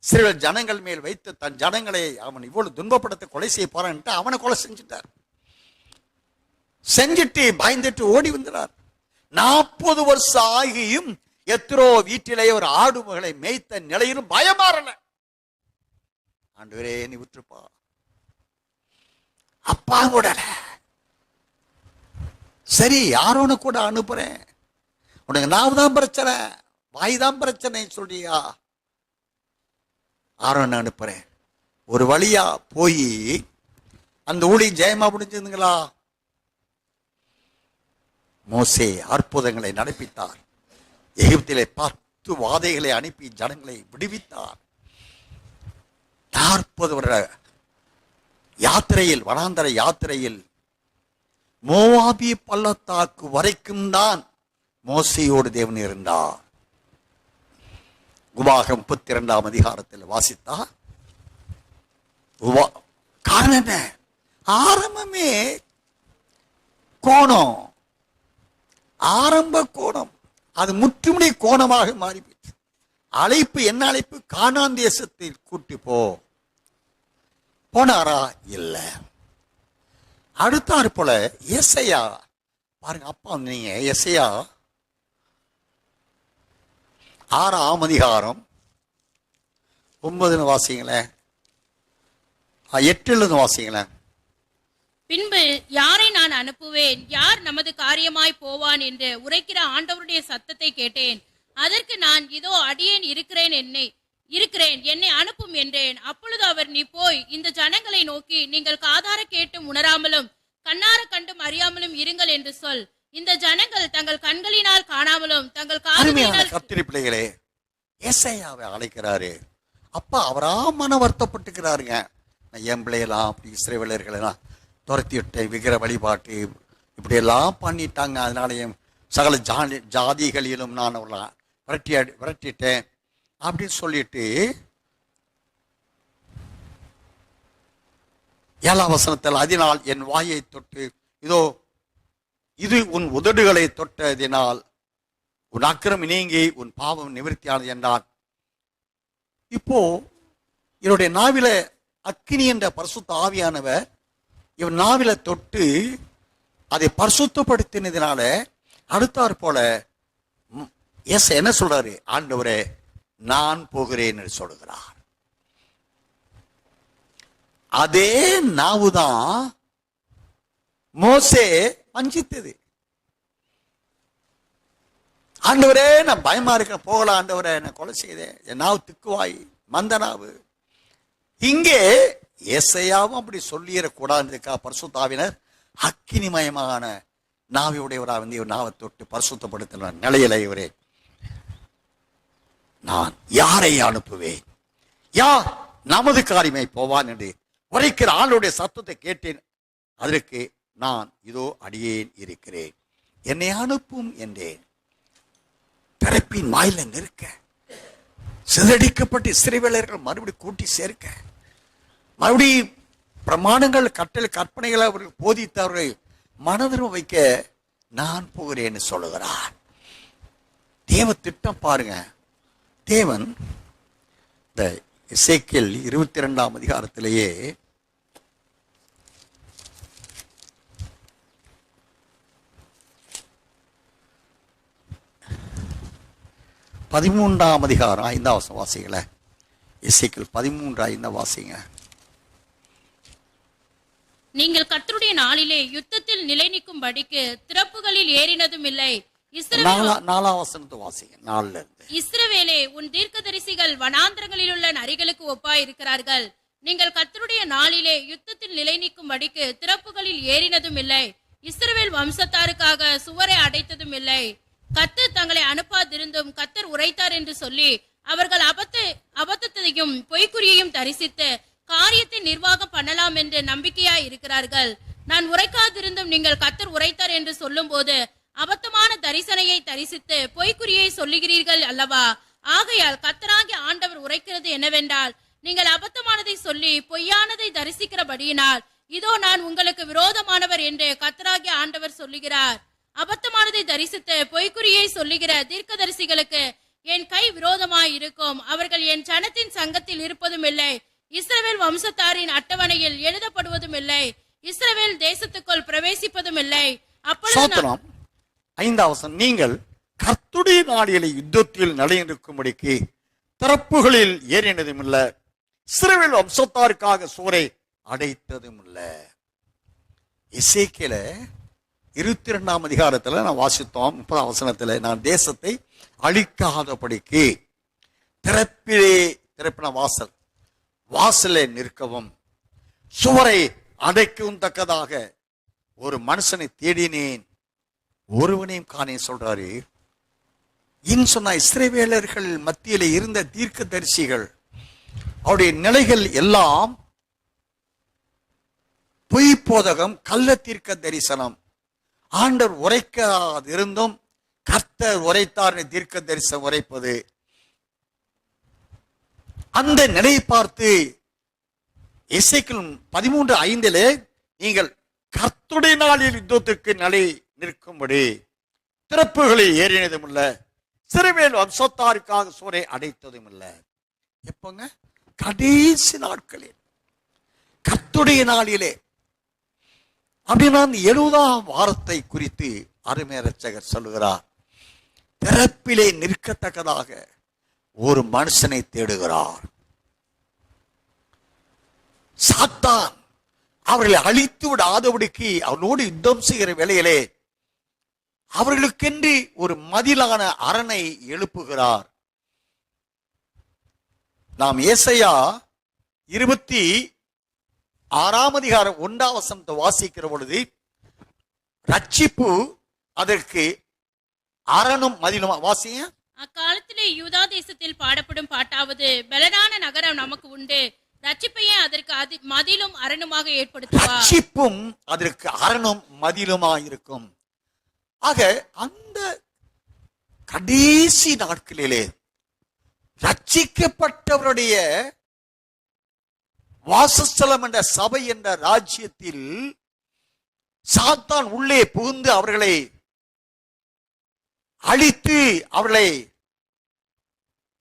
சில ஜனங்கள் மேல் வைத்து தன் ஜனங்களை அவன் இவ்வளவு துன்பப்படுத்த கொலை செய்ய போறான்ட்டு அவனை கொலை செஞ்சுட்டார். செஞ்சுட்டு பயந்துட்டு ஓடி வந்துறார். 40 வருஷம் ஆகியும் எத்ரோ வீட்டிலே ஒரு ஆடு மகளை மேய்த்த நிலையிலும் பயமாறல. ஆண்டவரே நீ விட்டுருப்பா, அப்பா கூட சரி யாரோன்னு கூட அனுப்புறேன், உனக்கு நாவு தான் பிரச்சனை, வாய் தான் பிரச்சனை சொல்றியா, ஆரோன்னு அனுப்புறேன். ஒரு வழியா போய் அந்த ஊழி ஜெயமா முடிஞ்சதுங்களா? மோசே அற்புதங்களை நடப்பித்தார். எகிப்திலே 10 வாதைகளை அனுப்பி ஜனங்களை விடுவித்தார். 40 வருட யாத்திரையில், வனாந்தர யாத்திரையில் மோவாபிய பள்ளத்தாக்கு வரைக்கும் தான் மோசையோடு தேவன் இருந்தார். உபாகம் 32ஆம் அதிகாரத்தில் வாசித்தா காரணம் என்ன? ஆரம்பமே கோணம், ஆரம்ப கோணம், அது முற்றுமுடி கோணமாக மாறிவிட்டு அழைப்பு என்ன அழைப்பு? கானான் தேசத்தில் கூட்டி போனாரா? இல்ல. அடுத்தாறு போல எசையா பாருங்க. அப்பா நீங்க எசையா 6ஆம் அதிகாரம் 9 வாசிங்களேன், 8 வாசிங்களேன். பின்பு யாரை நான் அனுப்புவேன், யார் நமது காரியமாய் போவான் என்று உரைக்கிற ஆண்டவருடைய சத்தத்தை கேட்டேன். அதற்கு நான், இதோ அடியேன் இருக்கிறேன், என்னை அனுப்பும் என்றேன். அப்பொழுது அவர், நீ போய் இந்த ஜனங்களை நோக்கி, நீங்கள் காதார கேட்டும் உணராமலும் கண்ணார கண்டும் அறியாமலும் இருங்கள் என்று சொல். இந்த ஜனங்கள் தங்கள் கண்களினால் காணாமலும் தங்கள் காதுகளினால். கர்த்தருடைய பிள்ளைகளே, ஏசாயாவை அழைக்கிறாரு. அப்பா அவரா மன வருத்தப்பட்டுக்கிறாருங்க. என் பிள்ளையெல்லாம் அப்படி இஸ்ரவேலர்களெல்லாம் துரத்தி விட்டு விக்கிர வழிபாட்டு இப்படி எல்லாம் பண்ணிட்டாங்க, அதனால என் சகல ஜாதிகளிலும் நான் அவர்களை விரட்டிட்டேன் அப்படின்னு சொல்லிட்டு 7ஆம் வசனத்தில், அதனால் என் வாயை தொட்டு, இதோ இது உன் உதடுகளை தொட்டதினால் உன் அக்கிரமம் நீங்கி உன் பாவம் நிவர்த்தியானது என்றான். இப்போ இவருடைய நாவில அக்கினி என்ற பரிசுத்த ஆவியானவர் இவன் நாவில தொட்டு அதை பரிசுத்தப்படுத்தினதுனால அடுத்தாற் போல என்ன சொல்றாரு? ஆண்டவரே நான் போகிறேன் என்று சொல்கிறார். அதே நாவுதான் மோசே வஞ்சித்தது. ஆண்டவரே நான் பயமா இருக்கேன், போகலாம் ஆண்டவரே, நான் கொலை செய்தேன், என் நாவு திக்குவாய் மந்த நாவு. இங்கே ஏசையாவும் அப்படி சொல்லிடக்கூடாதுக்கா பரிசுத்தாவினர் அக்கினிமயமான நாவியுடையவராக வந்து இவர் நாவை தொட்டு பரிசுத்தப்படுத்தின நிலையில இவரே, நான் யாரை அனுப்புவேன், யார் நமது காரியமாய் போவான் என்று உரைக்கிற ஆளுடைய சத்தத்தை கேட்டேன். அதற்கு நான், இதோ அடியேன் இருக்கிறேன், என்னை அனுப்பும் என்றேன். பிறப்பின் வாயில நிற்க சிதறடிக்கப்பட்டு இஸ்ரவேலர்கள் மறுபடியும் கூட்டி சேர்க்க, மறுபடியும் பிரமாணங்கள் கட்டளை கற்பனைகளை அவர்கள் போதித்தவர்களை மனதிலும் வைக்க நான் போகிறேன்னு சொல்லுகிறார். தேவ திட்டம் பாருங்க. தேவன் இந்த எசேக்கியேல் 22ஆம் அதிகாரத்திலேயே பதிமூன்றாம் அதிகாரம் 5ஆம் வசனம் வாசிங்கள. எசேக்கியேல் 13:5 வாசிங்க. நீங்கள் கர்த்தருடைய நாளிலே யுத்தத்தில் நிலை நிற்கும்படிக்கு திறப்புகளில் ஏறினதும் இல்லை. 4ஆம் வசனத்தை வாசிங்க. 4 இஸ்ரவேலே, உன் தீர்க்கதரிசிகள் வனாந்தரங்களில் உள்ள நரிகளுக்கு ஒப்பாய் இருக்கிறார்கள். நீங்கள் கர்த்தருடைய நாளிலே யுத்தத்தில் நிலை நிற்கும்படிக்கு திறப்புகளில் ஏறினதும் இல்லை. இஸ்ரவேல் வம்சத்தாருக்காக சுவரை அடைத்ததும் இல்லை. கர்த்தர் தங்களை அனுப்பாதிருந்தும் கர்த்தர் உரைத்தார் என்று சொல்லி அவர்கள் அபத்தத்தையும் பொய்க்குறியையும் தரிசித்து காரியத்தை நிர்வாகம் பண்ணலாம் என்று நம்பிக்கையாய் இருக்கிறார்கள். நான் உரைக்காதிருந்தும் நீங்கள் கர்த்தர் உரைத்தார் என்று சொல்லும் போது அபத்தமான தரிசனையை தரிசித்து பொய்க்குறியை சொல்லுகிறீர்கள் அல்லவா? ஆகையால் கர்த்தராகிய ஆண்டவர் உரைக்கிறது என்னவென்றால், நீங்கள் அபத்தமானதை சொல்லி பொய்யானதை தரிசிக்கிறபடியினால் இதோ நான் உங்களுக்கு விரோதமானவர் என்று கர்த்தராகிய ஆண்டவர் சொல்லுகிறார். அபத்தமானதை தரிசித்து பொய்க்குறியை சொல்லுகிற தீர்க்கதரிசிகளுக்கு என் கை விரோதமாய் இருக்கும். அவர்கள் என் ஜனத்தின் சங்கத்தில் இருப்பதும் இல்லை, இஸ்ரவேல் வம்சத்தாரின் அட்டவணையில் எழுதப்படுவதும் இல்லை, இஸ்ரவேல் தேசத்துக்குள் பிரவேசிப்பதும் இல்லை. அப்பொழுது 5வது வசனம், நீங்கள் கர்த்தருடைய நாளிலே யுத்தத்தில் நிலைநிற்கும்படிக்கு திறப்புகளில் ஏறினதும் இல்ல, இஸ்ரவேல் வம்சத்தாருக்காக சோரை அடைத்ததும் இல்ல. எசேக்கியேல 22ஆம் அதிகாரத்துல நான் வாசித்தோம். 30ஆம் வசனத்துல, நான் தேசத்தை அழிக்காதபடிக்கு திறப்பின வாசலே நிற்கவும் சுவரை அடைக்கவும் தக்கதாக ஒரு மனுஷனை தேடினேன், ஒருவனையும் காணேன் சொல்றாரு. இன்னு சொன்ன இஸ்ரவேலர்கள் மத்தியில இருந்த தீர்க்க தரிசிகள் அவருடைய நிலைகள் எல்லாம் பொய் போதகம், கள்ள தீர்க்க தரிசனம். ஆண்டவர் உரைக்காதிருந்தும் கர்த்தர் உரைத்தார் தீர்க்க தரிசனம் உரைப்பது. அந்த நிலையை பார்த்து எசேக்கியேல் 13:5 நீங்கள் கர்த்தருடைய நாளில் யுத்தத்திற்கு நிலை நிற்கும்படி திறப்புகளில் ஏறினதும் இல்ல, இஸ்ரவேல் வம்சத்தாருக்காக சோரை அடைத்ததும் இல்ல. எப்பங்க? கடைசி நாட்களில் கர்த்தருடைய நாளிலே. அப்படின்னா 70ஆம் வாரத்தை குறித்து அருமை இரட்சகர் சொல்லுகிறார். திறப்பிலே நிற்கத்தக்கதாக ஒரு மனுஷனை தேடுகிறார். சாத்தான் அவர்களை அழித்து விடாதபடிக்கு அவர்களோடு யுத்தம் செய்கிற வேளையிலே அவர்களுக்கென்று ஒரு மதிலான அரணை எழுப்புகிறார். நாம் ஏசாயா 26ஆம் அதிகாரம் 1ஆம் வசனத்தை வாசிக்கிற பொழுது, ரட்சிப்பு அதற்கு அரணும் மதிலும். வாசிங்க. அக்காலத்திலே யூதா தேசத்தில் பாடப்படும் பாட்டாவது, பலனான நகரம் நமக்கு உண்டு, ரட்சிப்பையே அதற்கு மதிலும் அரணுமாக ஏற்படுத்துவார். ரட்சிப்பும் அதற்கு அரணும் மதிலுமாக இருக்கும். ஆக அந்த கடைசி நாட்களிலே ரட்சிக்கப்பட்டவருடைய வாசஸ்தலம் என்ற சபை என்ற ராஜ்யத்தில் சாத்தான் உள்ளே புகுந்து அவர்களை அழித்து அவர்களை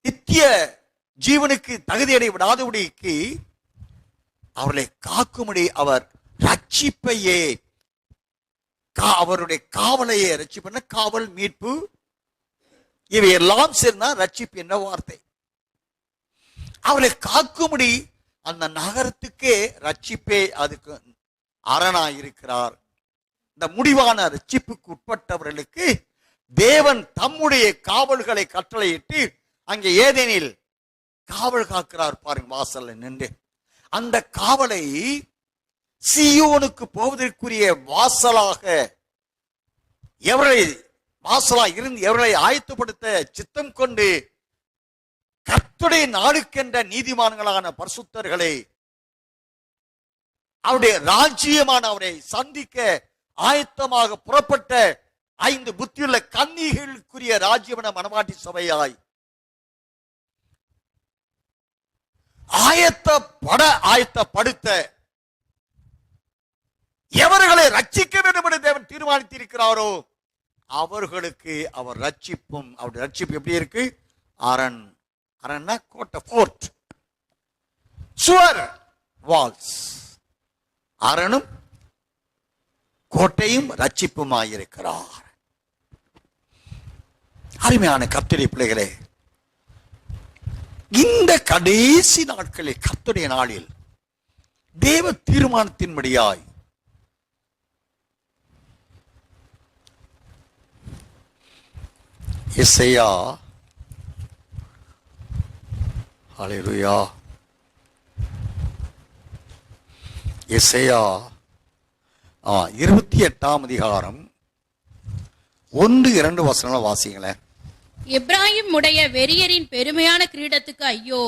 நித்திய ஜீவனுக்கு தகுதியடை விடாதபடிக்கு அவர்களை காக்கும்படி அவர் ரட்சிப்பையே, அவருடைய காவலையே, ரட்சிப்பு காவல், மீட்பு, இவையெல்லாம் சேர்ந்தா ரட்சிப்பு என்ன வார்த்தை. அவர்களை காக்கும்படி அந்த நகரத்துக்கே ரட்சிப்பே அதுக்கு அரணாயிருக்கிறார். இந்த முடிவான ரட்சிப்புக்கு உட்பட்டவர்களுக்கு தேவன் தம்முடைய காவல்களை கட்டளையிட்டு அங்கே ஏதேனில் காவல் காக்கிறார். பாருங்க, வாசல்ல நின்று அந்த காவலை சீயோனுக்கு போவதற்குரிய வாசலாக இருந்து எவர்களை ஆயத்தப்படுத்த சித்தம் கொண்டு கர்த்தருடைய நாடுக்கென்ற நீதிமான்களான பரிசுத்தர்களை அவருடைய ராஜ்யமான அவரை சந்திக்க ஆயத்தமாக புறப்பட்ட 5 புத்தியுள்ள கன்னிகளுக்குரிய ராஜ்யமான மனவாட்டி சபையாய் ஆயத்தப்படுத்த எவர்களை ரட்சிக்க வேண்டும் என்று தேவன் தீர்மானித்திருக்கிறாரோ அவர்களுக்கு அவர் ரட்சிப்பும், அவருடைய ரட்சிப்பு எப்படி இருக்கு? அரண். அரண்னா கோட்டை, ஃபோர்ட், சுவர், வால்ஸ். அரணும் கோட்டையும் ரட்சிப்புமாயிருக்கிறார். அருமையான கர்த்தருடைய பிள்ளைகளே, இந்த கடைசி நாட்களில் கர்த்தருடைய நாளில் தேவ தீர்மானத்தின்படியாய் எசேயா, ஹல்லேலூயா, எசேயா 28ஆம் அதிகாரம் 1-2 வசனங்களை வாசிங்களேன். எப்ராயிம் உடைய வெறியரின் பெருமையான கிரீடத்துக்கு ஐயோ,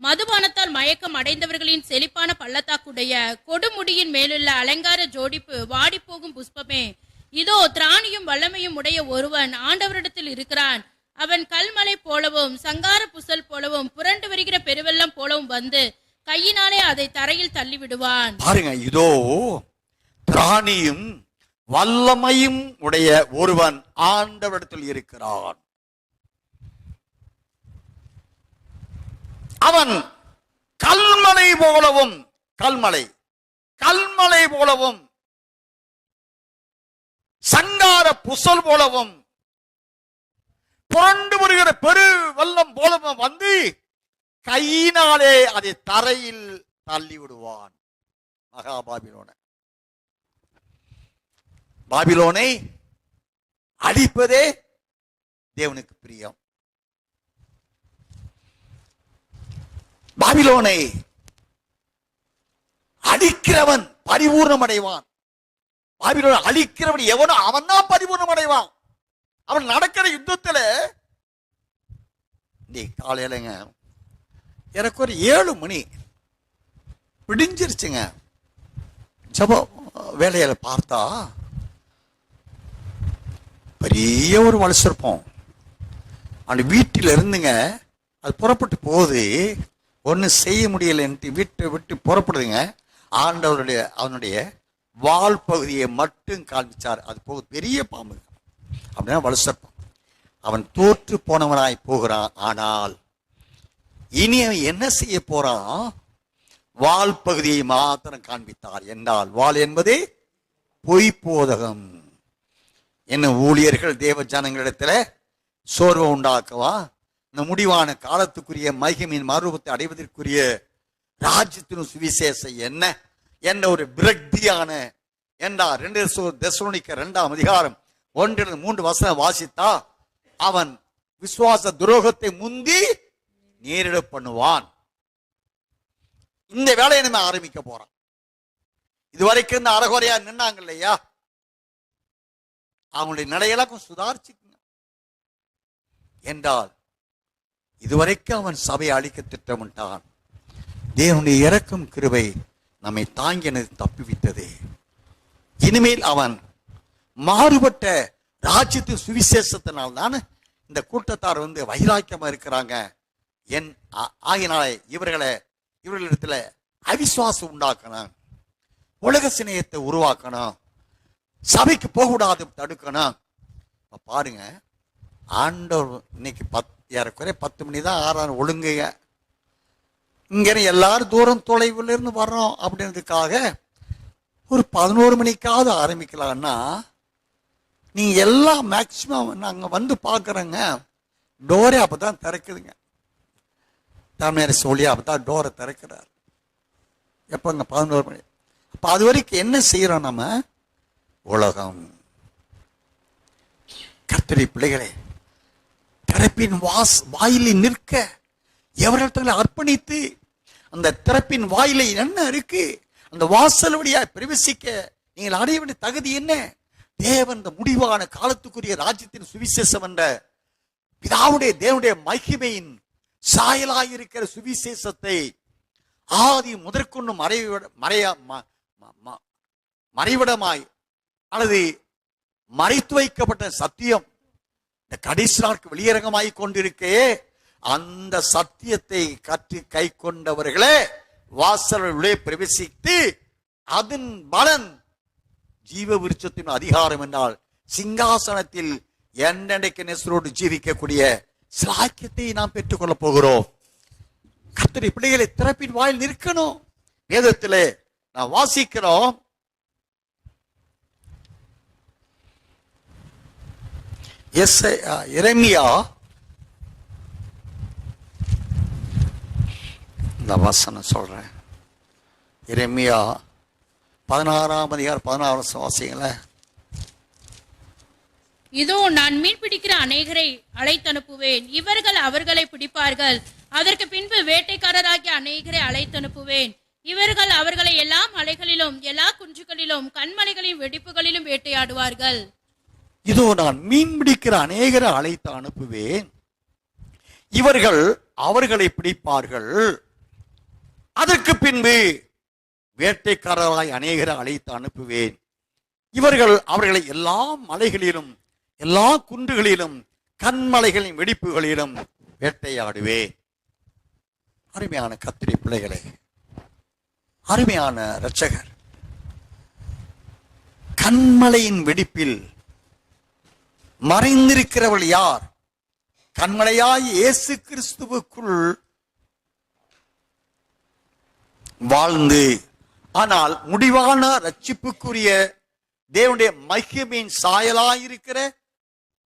மதுபானத்தால் மயக்கம் அடைந்தவர்களின் செழிப்பான பள்ளத்தாக்குடைய கொடுமுடியின் மேலுள்ள அலங்கார ஜோடிப்பு வாடிப்போகும் புஷ்பமே, இதோ திராணியும் வல்லமையும் உடைய ஒருவன் ஆண்டவரிடத்தில் இருக்கிறான். அவன் கல்மலை போலவும் சங்கார புசல் போலவும் புரண்டு வருகிற பெருவெள்ளம் போலவும் வந்து கையினாலே அதை தரையில் தள்ளிவிடுவான். பாருங்க, இதோ திராணியும் வல்லமையும் உடைய ஒருவன் ஆண்டவரிடத்தில் இருக்கிறான். அவன் கல்மலை போலவும் கல்மலை போலவும் சங்கார புசல் போலவும் புரண்டு வருகிற பெரு வெள்ளம் போலவும் வந்து கையினாலே அதை தரையில் தள்ளி விடுவான். பாபிலோனை அழிப்பதே தேவனுக்கு பிரியம். பாபிலோனை அழிக்கிறவன் பரிபூர்ணம் அடைவான். பாபிலோனை அழிக்கிறவன் எவனோ அவன் தான் பரிபூர்ணம் அடைவான். அவன் நடக்கிற யுத்தத்துல காலையிலங்க எனக்கு ஒரு 7 மணி பிடிஞ்சிருச்சுங்க. ஜப வேலையில பார்த்தா பெரிய ஒரு வளர்ச்சிருப்போம். அந்த வீட்டில் இருந்துங்க அது புறப்பட்டு போகுது. ஒன்றும் செய்ய முடியலன்ட்டு வீட்டை விட்டு புறப்படுதுங்க. ஆண்டவருடைய அவனுடைய வால் பகுதியை மட்டும் காண்பிச்சார். அது போக பெரிய பாம்பு அப்படின்னா வலுசப்பம். அவன் தோற்று போனவனாய் போகிறான். ஆனால் இனி அவன் என்ன செய்ய போறான்? வால் பகுதியை மாத்திரம் காண்பித்தார். என்றால் வால் என்பதே பொய்ப்போதகம். என்ன ஊழியர்கள் தேவ ஜனங்களிடத்துல சோர்வை உண்டாக்குவா? இந்த முடிவான காலத்துக்குரிய மகிமையின் மறுரூபத்தை அடைவதற்குரிய ராஜ்யத்தின் சுவிசேஷம் என்ன என்ற ஒரு விரக்தியான என்றார். 2 தெசலோனிக்கர் 2ஆம் அதிகாரம் 1-3 வாசித்தா அவன் விசுவாச துரோகத்தை முந்தி நேரிட பண்ணுவான். இந்த வேலையை நம்ம ஆரம்பிக்க போறான். இதுவரைக்கும் இந்த அறகுறையா நின்னாங்க இல்லையா, அவங்களுடைய நடையெல்லாம் சுதாரிச்சுக்குங்க. என்றால் இதுவரைக்கும் அவன் சபையை அழிக்க திட்டமிட்டான். தேவனுடைய இரக்கம் கிருபை நம்மை தாங்கினது தப்பிவிட்டது. இனிமேல் அவன் மாறுபட்ட ராஜ்யத்தின் சுவிசேஷத்தினால் தான் இந்த கூட்டத்தார் வைராக்கியமா இருக்கிறாங்க. ஆகினாலே இவர்களிடத்துல அவிசுவாசம் உண்டாக்கணும், உலக சிநேகத்தை உருவாக்கணும், சபைக்கு போகக்கூடாது தடுக்கணும். பாருங்க, ஆண்டவர் இன்னைக்கு ஏறக்குறைய 10 மணி தான் ஆறாம் ஒழுங்குங்க. இங்க எல்லாரும் தூரம் தொலைவில் இருந்து வர்றோம் அப்படின்றதுக்காக ஒரு 11 மணிக்காவது ஆரம்பிக்கலாம்னா நீங்க எல்லாம் மேக்சிமம் நாங்க வந்து பாக்குறோங்க. டோரே அப்பதான் திறக்குதுங்க. தமிழர் சொல்லி அப்பதான் டோரை திறக்கிறார். எப்பங்க 11 மணி. அப்ப அது வரைக்கும் என்ன செய்யறோம் நம்ம? உலகம். கர்த்தருடைய பிள்ளைகளே, திறப்பின் வாயிலில் நிற்க எவரிடத்துல அர்ப்பணித்து அந்த திறப்பின் வாயில என்ன இருக்கு, அந்த வாசல் வழியா பிரவேசிக்க நீங்கள் அடைய வேண்டிய தகுதி என்ன? தேவன் இந்த முடிவான காலத்துக்குரிய ராஜ்யத்தின் சுவிசேஷம் என்ற பிதாவுடைய தேவனுடைய மகிமையின் சாயலாயிருக்கிற சுவிசேஷத்தை ஆதி முதற்கொண்டு மறைவிடமாய் அல்லது மறைத்து வைக்கப்பட்ட சத்தியம் இந்த கடைசி நாட்கு வெளியரங்கமாய் கொண்டிருக்கே, அந்த சத்தியத்தை கற்று கை கொண்டவர்களே வாசலுள்ளே பிரவேசித்து அதன் பலன் ஜீவ விருட்சத்தின் அதிகாரம் என்றால் சிங்காசனத்தில் என்னென்னைக்கு நெசரோடு ஜீவிக்கக்கூடிய சாக்கியத்தை நாம் பெற்றுக்கொள்ள போகிறோம். கர்த்தருடைய பிள்ளைகளை திறப்பின் வாயில் நிற்கணும். வேதத்திலே நான் வாசிக்கிறோம், எரேமியா இந்த வசனம் சொல்றேன். எரேமியா 16ஆம் அதிகாரம் 16 வாசிங்கள. இதோ நான் மீன் பிடிக்கிற அநேகரை அழைத்தனுப்புவேன், இவர்கள் அவர்களை பிடிப்பார்கள். அதற்கு பின்பு வேட்டைக்காரராகிய அநேகரை அழைத்தனுப்புவேன், இவர்கள் அவர்களை எல்லா மலைகளிலும் எல்லா குன்றுகளிலும் கண்மலைகளின் வெடிப்புகளிலும் வேட்டையாடுவார்கள். இதோ நான் மீன் பிடிக்கிற அநேகரை அழைத்து அனுப்புவேன், இவர்கள் அவர்களை பிடிப்பார்கள். அதற்கு பின்பு வேட்டைக்காரராய் அநேகரை அழைத்து அனுப்புவேன். இவர்கள் அவர்களை எல்லா மலைகளிலும் எல்லா குன்றுகளிலும் கண்மலைகளின் வெடிப்புகளிலும் வேட்டையாடுவேன். அருமையான கர்த்தருடைய பிள்ளைகளே, அருமையான இரட்சகர், கண்மலையின் வெடிப்பில் மறைந்திருக்கிறவள் யார்? கண்மலையாய் இயேசு கிறிஸ்துவுக்குள் வாழ்ந்து ஆனால் முடிவான ரட்சிப்புக்குரிய தேவனுடைய மகிமையின் சாயலாயிருக்கிற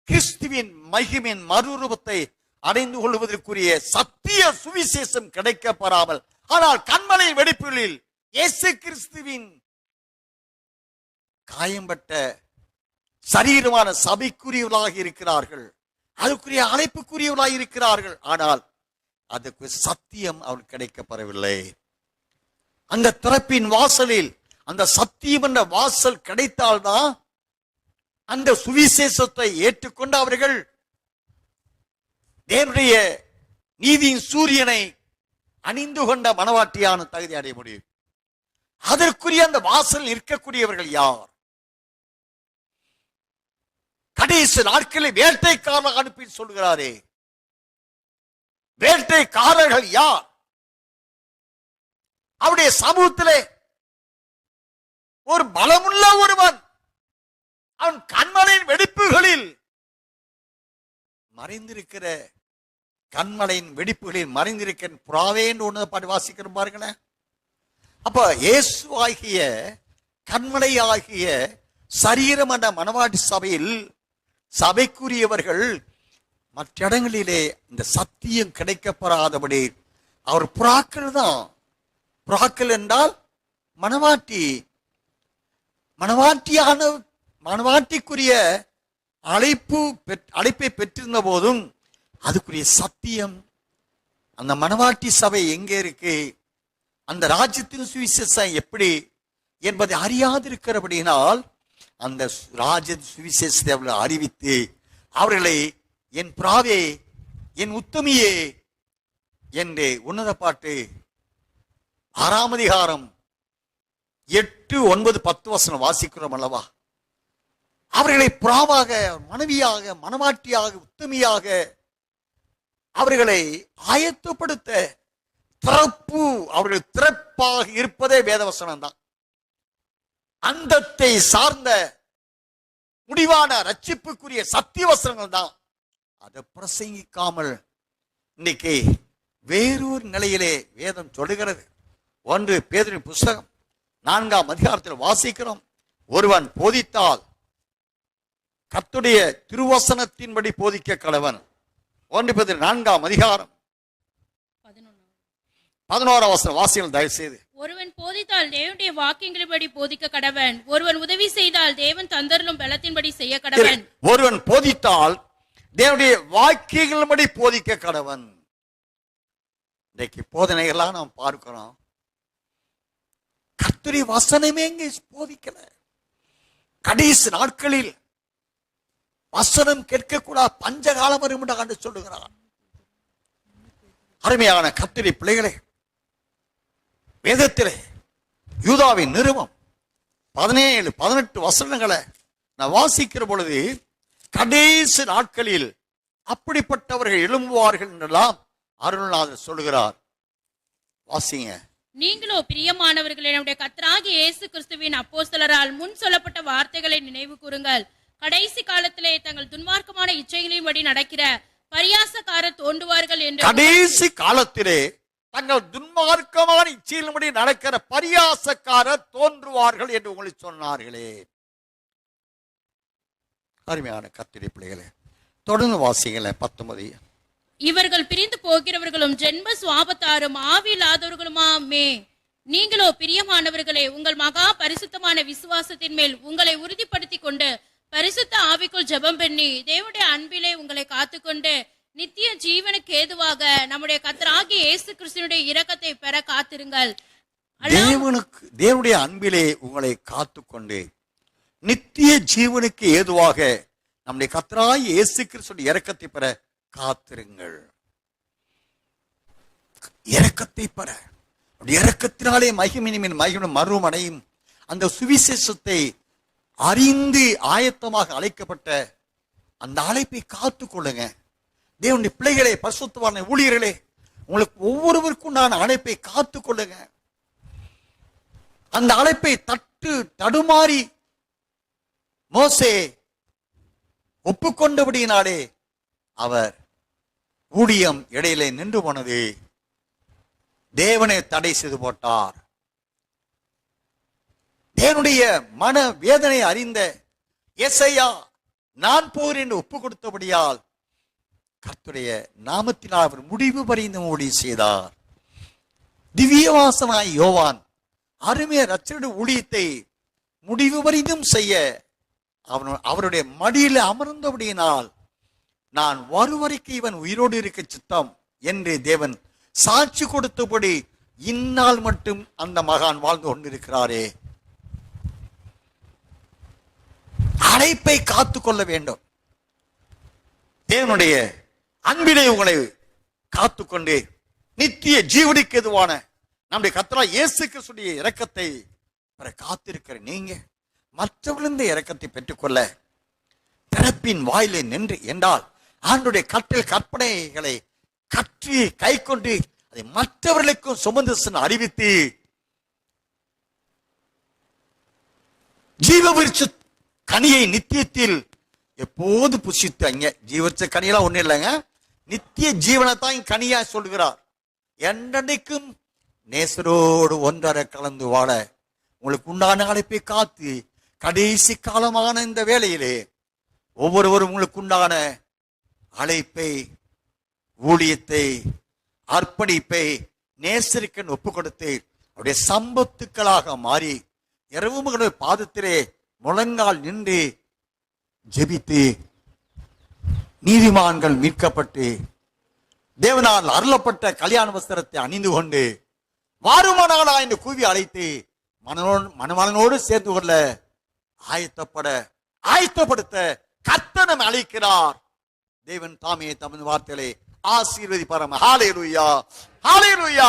கிறிஸ்துவின் மகிமையின் மறுரூபத்தை அடைந்து கொள்வதற்குரிய சத்திய சுவிசேஷம் கிடைக்கப்பெறாமல், ஆனால் கண்மலை வெடிப்புகளில் இயேசு கிறிஸ்துவின் காயம்பட்ட சரீரமான சபைக்குரியவர்களாக இருக்கிறார்கள், அதுக்குரிய அழைப்புக்குரியவர்களாக இருக்கிறார்கள். ஆனால் அதுக்கு சத்தியம் அவர்கள் கிடைக்கப்பெறவில்லை. அந்த திறப்பின் வாசலில் அந்த சத்தியம் என்ற வாசல் கிடைத்தால்தான் அந்த சுவிசேஷத்தை ஏற்றுக்கொண்டு அவர்கள் தேவனுடைய நீதியின் சூரியனை அணிந்து கொண்ட மனவாட்டியான தகுதி அடைய முடியும். அதற்குரிய அந்த வாசல் நிற்கக்கூடியவர்கள் யார்? கடைசி நாட்களில் வேட்டைக்காரர்கள் அனுப்பி சொல்கிறாரே, வேட்டைக்காரர்கள் யார்? அவருடைய சமூகத்திலே ஒரு பலமுள்ள ஒருவன், அவன் கண்மலையின் வெடிப்புகளில் மறைந்திருக்கிற கண்மலையின் வெடிப்புகளில் மறைந்திருக்கிற புறாவே என்று ஒன்று பாட்டு வாசிக்கிற பாருங்களேன். அப்ப இயேசு ஆகிய கண்மலை ஆகிய சரீரம் என்ற மனவாட்டி சபையில் சபைக்குரியவர்கள் மற்ற இடங்களிலே இந்த சத்தியம் கிடைக்கப்பெறாதபடி அவர் புறாக்கள் தான். புறாக்கள் என்றால் மனவாட்டி, மனவாட்டிக்குரிய அழைப்பை பெற்றிருந்த போதும் அதுக்குரிய சத்தியம் அந்த மனவாட்டி சபை எங்கே இருக்கு, அந்த ராஜ்யத்தின் சுவிசேஷம் எப்படி என்பதை அறியாதிருக்கிறபடியினால் அந்த ராஜ சுவிசேஷத்தை அவர்கள் அறிவித்து அவர்களை என் பிராவே என் உத்தமியே என்று உன்னத பாட்டு 6ஆம் அதிகாரம் 8, 9, 10 வசனம் வாசிக்கிறோம் அல்லவா? அவர்களை புறாவாக, மனைவியாக, மனவாட்டியாக, உத்தமியாக அவர்களை ஆயத்தப்படுத்த திறப்பு, அவர்கள் திறப்பாக இருப்பதே வேதவசனம் தான். அந்தத்தை சார்ந்த முடிவான ரட்சிப்புக்குரிய சத்திய வசனங்கள் தான். அதை பிரசங்கிக்காமல் இன்னைக்கு வேறொரு நிலையிலே வேதம் சொல்லுகிறது. 1 பேதுருவின் புஸ்தகம் 4ஆம் அதிகாரத்தில் வாசிக்கிறோம், ஒருவன் போதித்தால் கர்த்தருடைய திருவசனத்தின்படி போதிக்க கடவன். 1 பேதுரு 4ஆம் அதிகாரம் 11ஆம் வசனம் வாசிகள் தயவு செய்து. ஒருவன் போதித்தால் தேவனுடைய வாக்கியங்களின்படி போதிக்க கடவன், ஒருவன் உதவி செய்தால் தேவன் தந்தருளும் பலத்தின்படி செய்ய கடவன். ஒருவன் போதித்தால் தேவனுடைய வாக்கியங்களின்படி போதிக்க கடவன். இன்றைக்கு போதனைகள்லாம் நாம் பார்க்கிறோம், கர்த்தருடைய வசனமே இங்கே போதிக்கல. கடைசி நாட்களில் வசனம் கேட்கக்கூடாது, பஞ்சகாலம் வரும் என்று ஆண்டு சொல்லுகிறார். அருமையான கர்த்தருடைய பிள்ளைகளே, வேதத்திலே யூதாவின் நிருபம் 17, 18 வசனங்களை நான் வாசிக்கிற பொழுது கடைசி நாட்களில் அப்படிப்பட்டவர்கள் எழும்புவார்கள் என்றெல்லாம் அருள்நாதர் சொல்லுகிறார். வாசிங்க. நீங்களோ பிரியமானவர்களே, நம்முடைய கர்த்தராகிய இயேசு கிறிஸ்துவின் அப்போஸ்தலரால் முன் சொல்லப்பட்ட வார்த்தைகளை நினைவு கூறுங்கள். கடைசி காலத்திலே தங்கள் துன்மார்க்கமான இச்சைகளின்படி நடக்கிற பரியாசக்காரர் தோன்றுவார்கள் என்று. கடைசி காலத்திலே தங்கள் துன்மார்க்கமான இச்சைகளின்படி நடக்கிற பரியாசக்காரர் தோன்றுவார்கள் என்று உங்களுக்கு சொன்னார்களே. அருமையான கர்த்தருடைய பிள்ளைகளே, தொடர்ந்து வாசிங்களே 19. இவர்கள் பிரிந்து போகிறவர்களும் ஜென்ம சுவாபத்தாரும் ஆவியில்லாதவர்களுமாமே. நீங்களோ பிரியமானவர்களே, உங்கள் மகா பரிசுத்தமான விசுவாசத்தின் மேல் உங்களை உறுதிப்படுத்திக் கொண்டு பரிசுத்த ஆவிக்குள் ஜெபம் பண்ணி தேவனுடைய அன்பிலே உங்களை காத்துக்கொண்டு நித்திய ஜீவனுக்கு ஏதுவாக நம்முடைய கர்த்தராகிய இயேசு கிறிஸ்துவினுடைய இரக்கத்தை பெற காத்திருங்கள். தேவனுடைய அன்பிலே உங்களை காத்துக்கொண்டு நித்திய ஜீவனுக்கு ஏதுவாக நம்முடைய கர்த்தராகிய இயேசு கிறிஸ்துவினுடைய இரக்கத்தை பெற காத்திருங்கள். இரக்கத்தை பெற இரக்கத்தினாலே மகிமினின் மகிழும் மறுமடையும் அந்த சுவிசேஷத்தை அறிந்து ஆயத்தமாக அழைக்கப்பட்ட அந்த அழைப்பை காத்து கொள்ளுங்க. தேவனுடைய பிள்ளைகளே, பரிசுத்தவான ஊழியர்களே, உங்களுக்கு ஒவ்வொருவருக்கும் நான் அழைப்பை காத்து கொள்ளுங்க. அந்த அழைப்பை தடுமாறி மோசே ஒப்புக்கொண்டபடியினாலே அவர் ஊழியம் இடையிலே நின்று போனது. தேவனை தடை செய்து போட்டார். தேவனுடைய மன வேதனை அறிந்த ஏசாயா நான் போகிறேன் என்று ஒப்பு கொடுத்தபடியால் கர்த்தருடைய நாமத்தினால் அவர் முடிவு பரிந்து ஊழியம் செய்தார். திவ்யவாசனாய் யோவான் அருமைய இரட்சகருடைய ஊழியத்தை முடிவு பரிந்தும் செய்ய அவருடைய மடியில் அமர்ந்தபடியினால் நான் வருவரைக்கு இவன் உயிரோடு இருக்க சித்தம் என்று தேவன் சாட்சி கொடுத்தபடி இந்நாள் மட்டும் அந்த மகான் வாழ்ந்து கொண்டிருக்கிறாரே. அழைப்பை காத்து கொள்ள வேண்டும். தேவனுடைய அன்பிலே உங்களை காத்துக்கொண்டு நித்திய ஜீவனுக்கு எதுவான நம்முடைய கர்த்தராகிய இயேசு கிறிஸ்துவின் இரக்கத்தை காத்திருக்கிற நீங்க மற்றவர்களின் இரக்கத்தை பெற்றுக்கொள்ள திறப்பின் வாயிலே நின்று என்றால் ஆண்டுடைய கற்பனைகளை கற்றி கை கொண்டு அதை மற்றவர்களுக்கும் சுமந்து அறிவித்து ஜீவ விருட்ச கனியை நித்தியத்தில் எப்போது புசித்து, அங்க ஜீவச்ச கனியெல்லாம் ஒண்ணு இல்லைங்க, நித்திய ஜீவனை தான் கனியா சொல்கிறார். என்றைக்கும் நேசரோடு ஒன்றரை கலந்து வாழ உங்களுக்கு உண்டான அழைப்பை காத்து கடைசி காலமான இந்த வேளையிலே ஒவ்வொருவரும் உங்களுக்கு உண்டான அழைப்பை, ஊழியத்தை, அர்ப்பணிப்பை நேசரிக்கன் ஒப்பு கொடுத்து அவருடைய சம்பத்துக்களாக மாறி இரவு பாதத்திலே முழங்கால் நின்று ஜெபித்து நீதிமான்கள் மீட்கப்பட்டு தேவனால் அருளப்பட்ட கல்யாண வஸ்திரத்தை அணிந்து கொண்டு வாருமானாளா என்று கூவி அழைத்து மணவாளனோடு சேர்ந்து கொள்ள ஆயத்தப்படுத்த கர்த்தர் அழைக்கிறார். தேவன் தாமே தமது வார்த்தைகளை ஆசீர்வதிப்பாராம். ஹல்லேலூயா, ஹல்லேலூயா.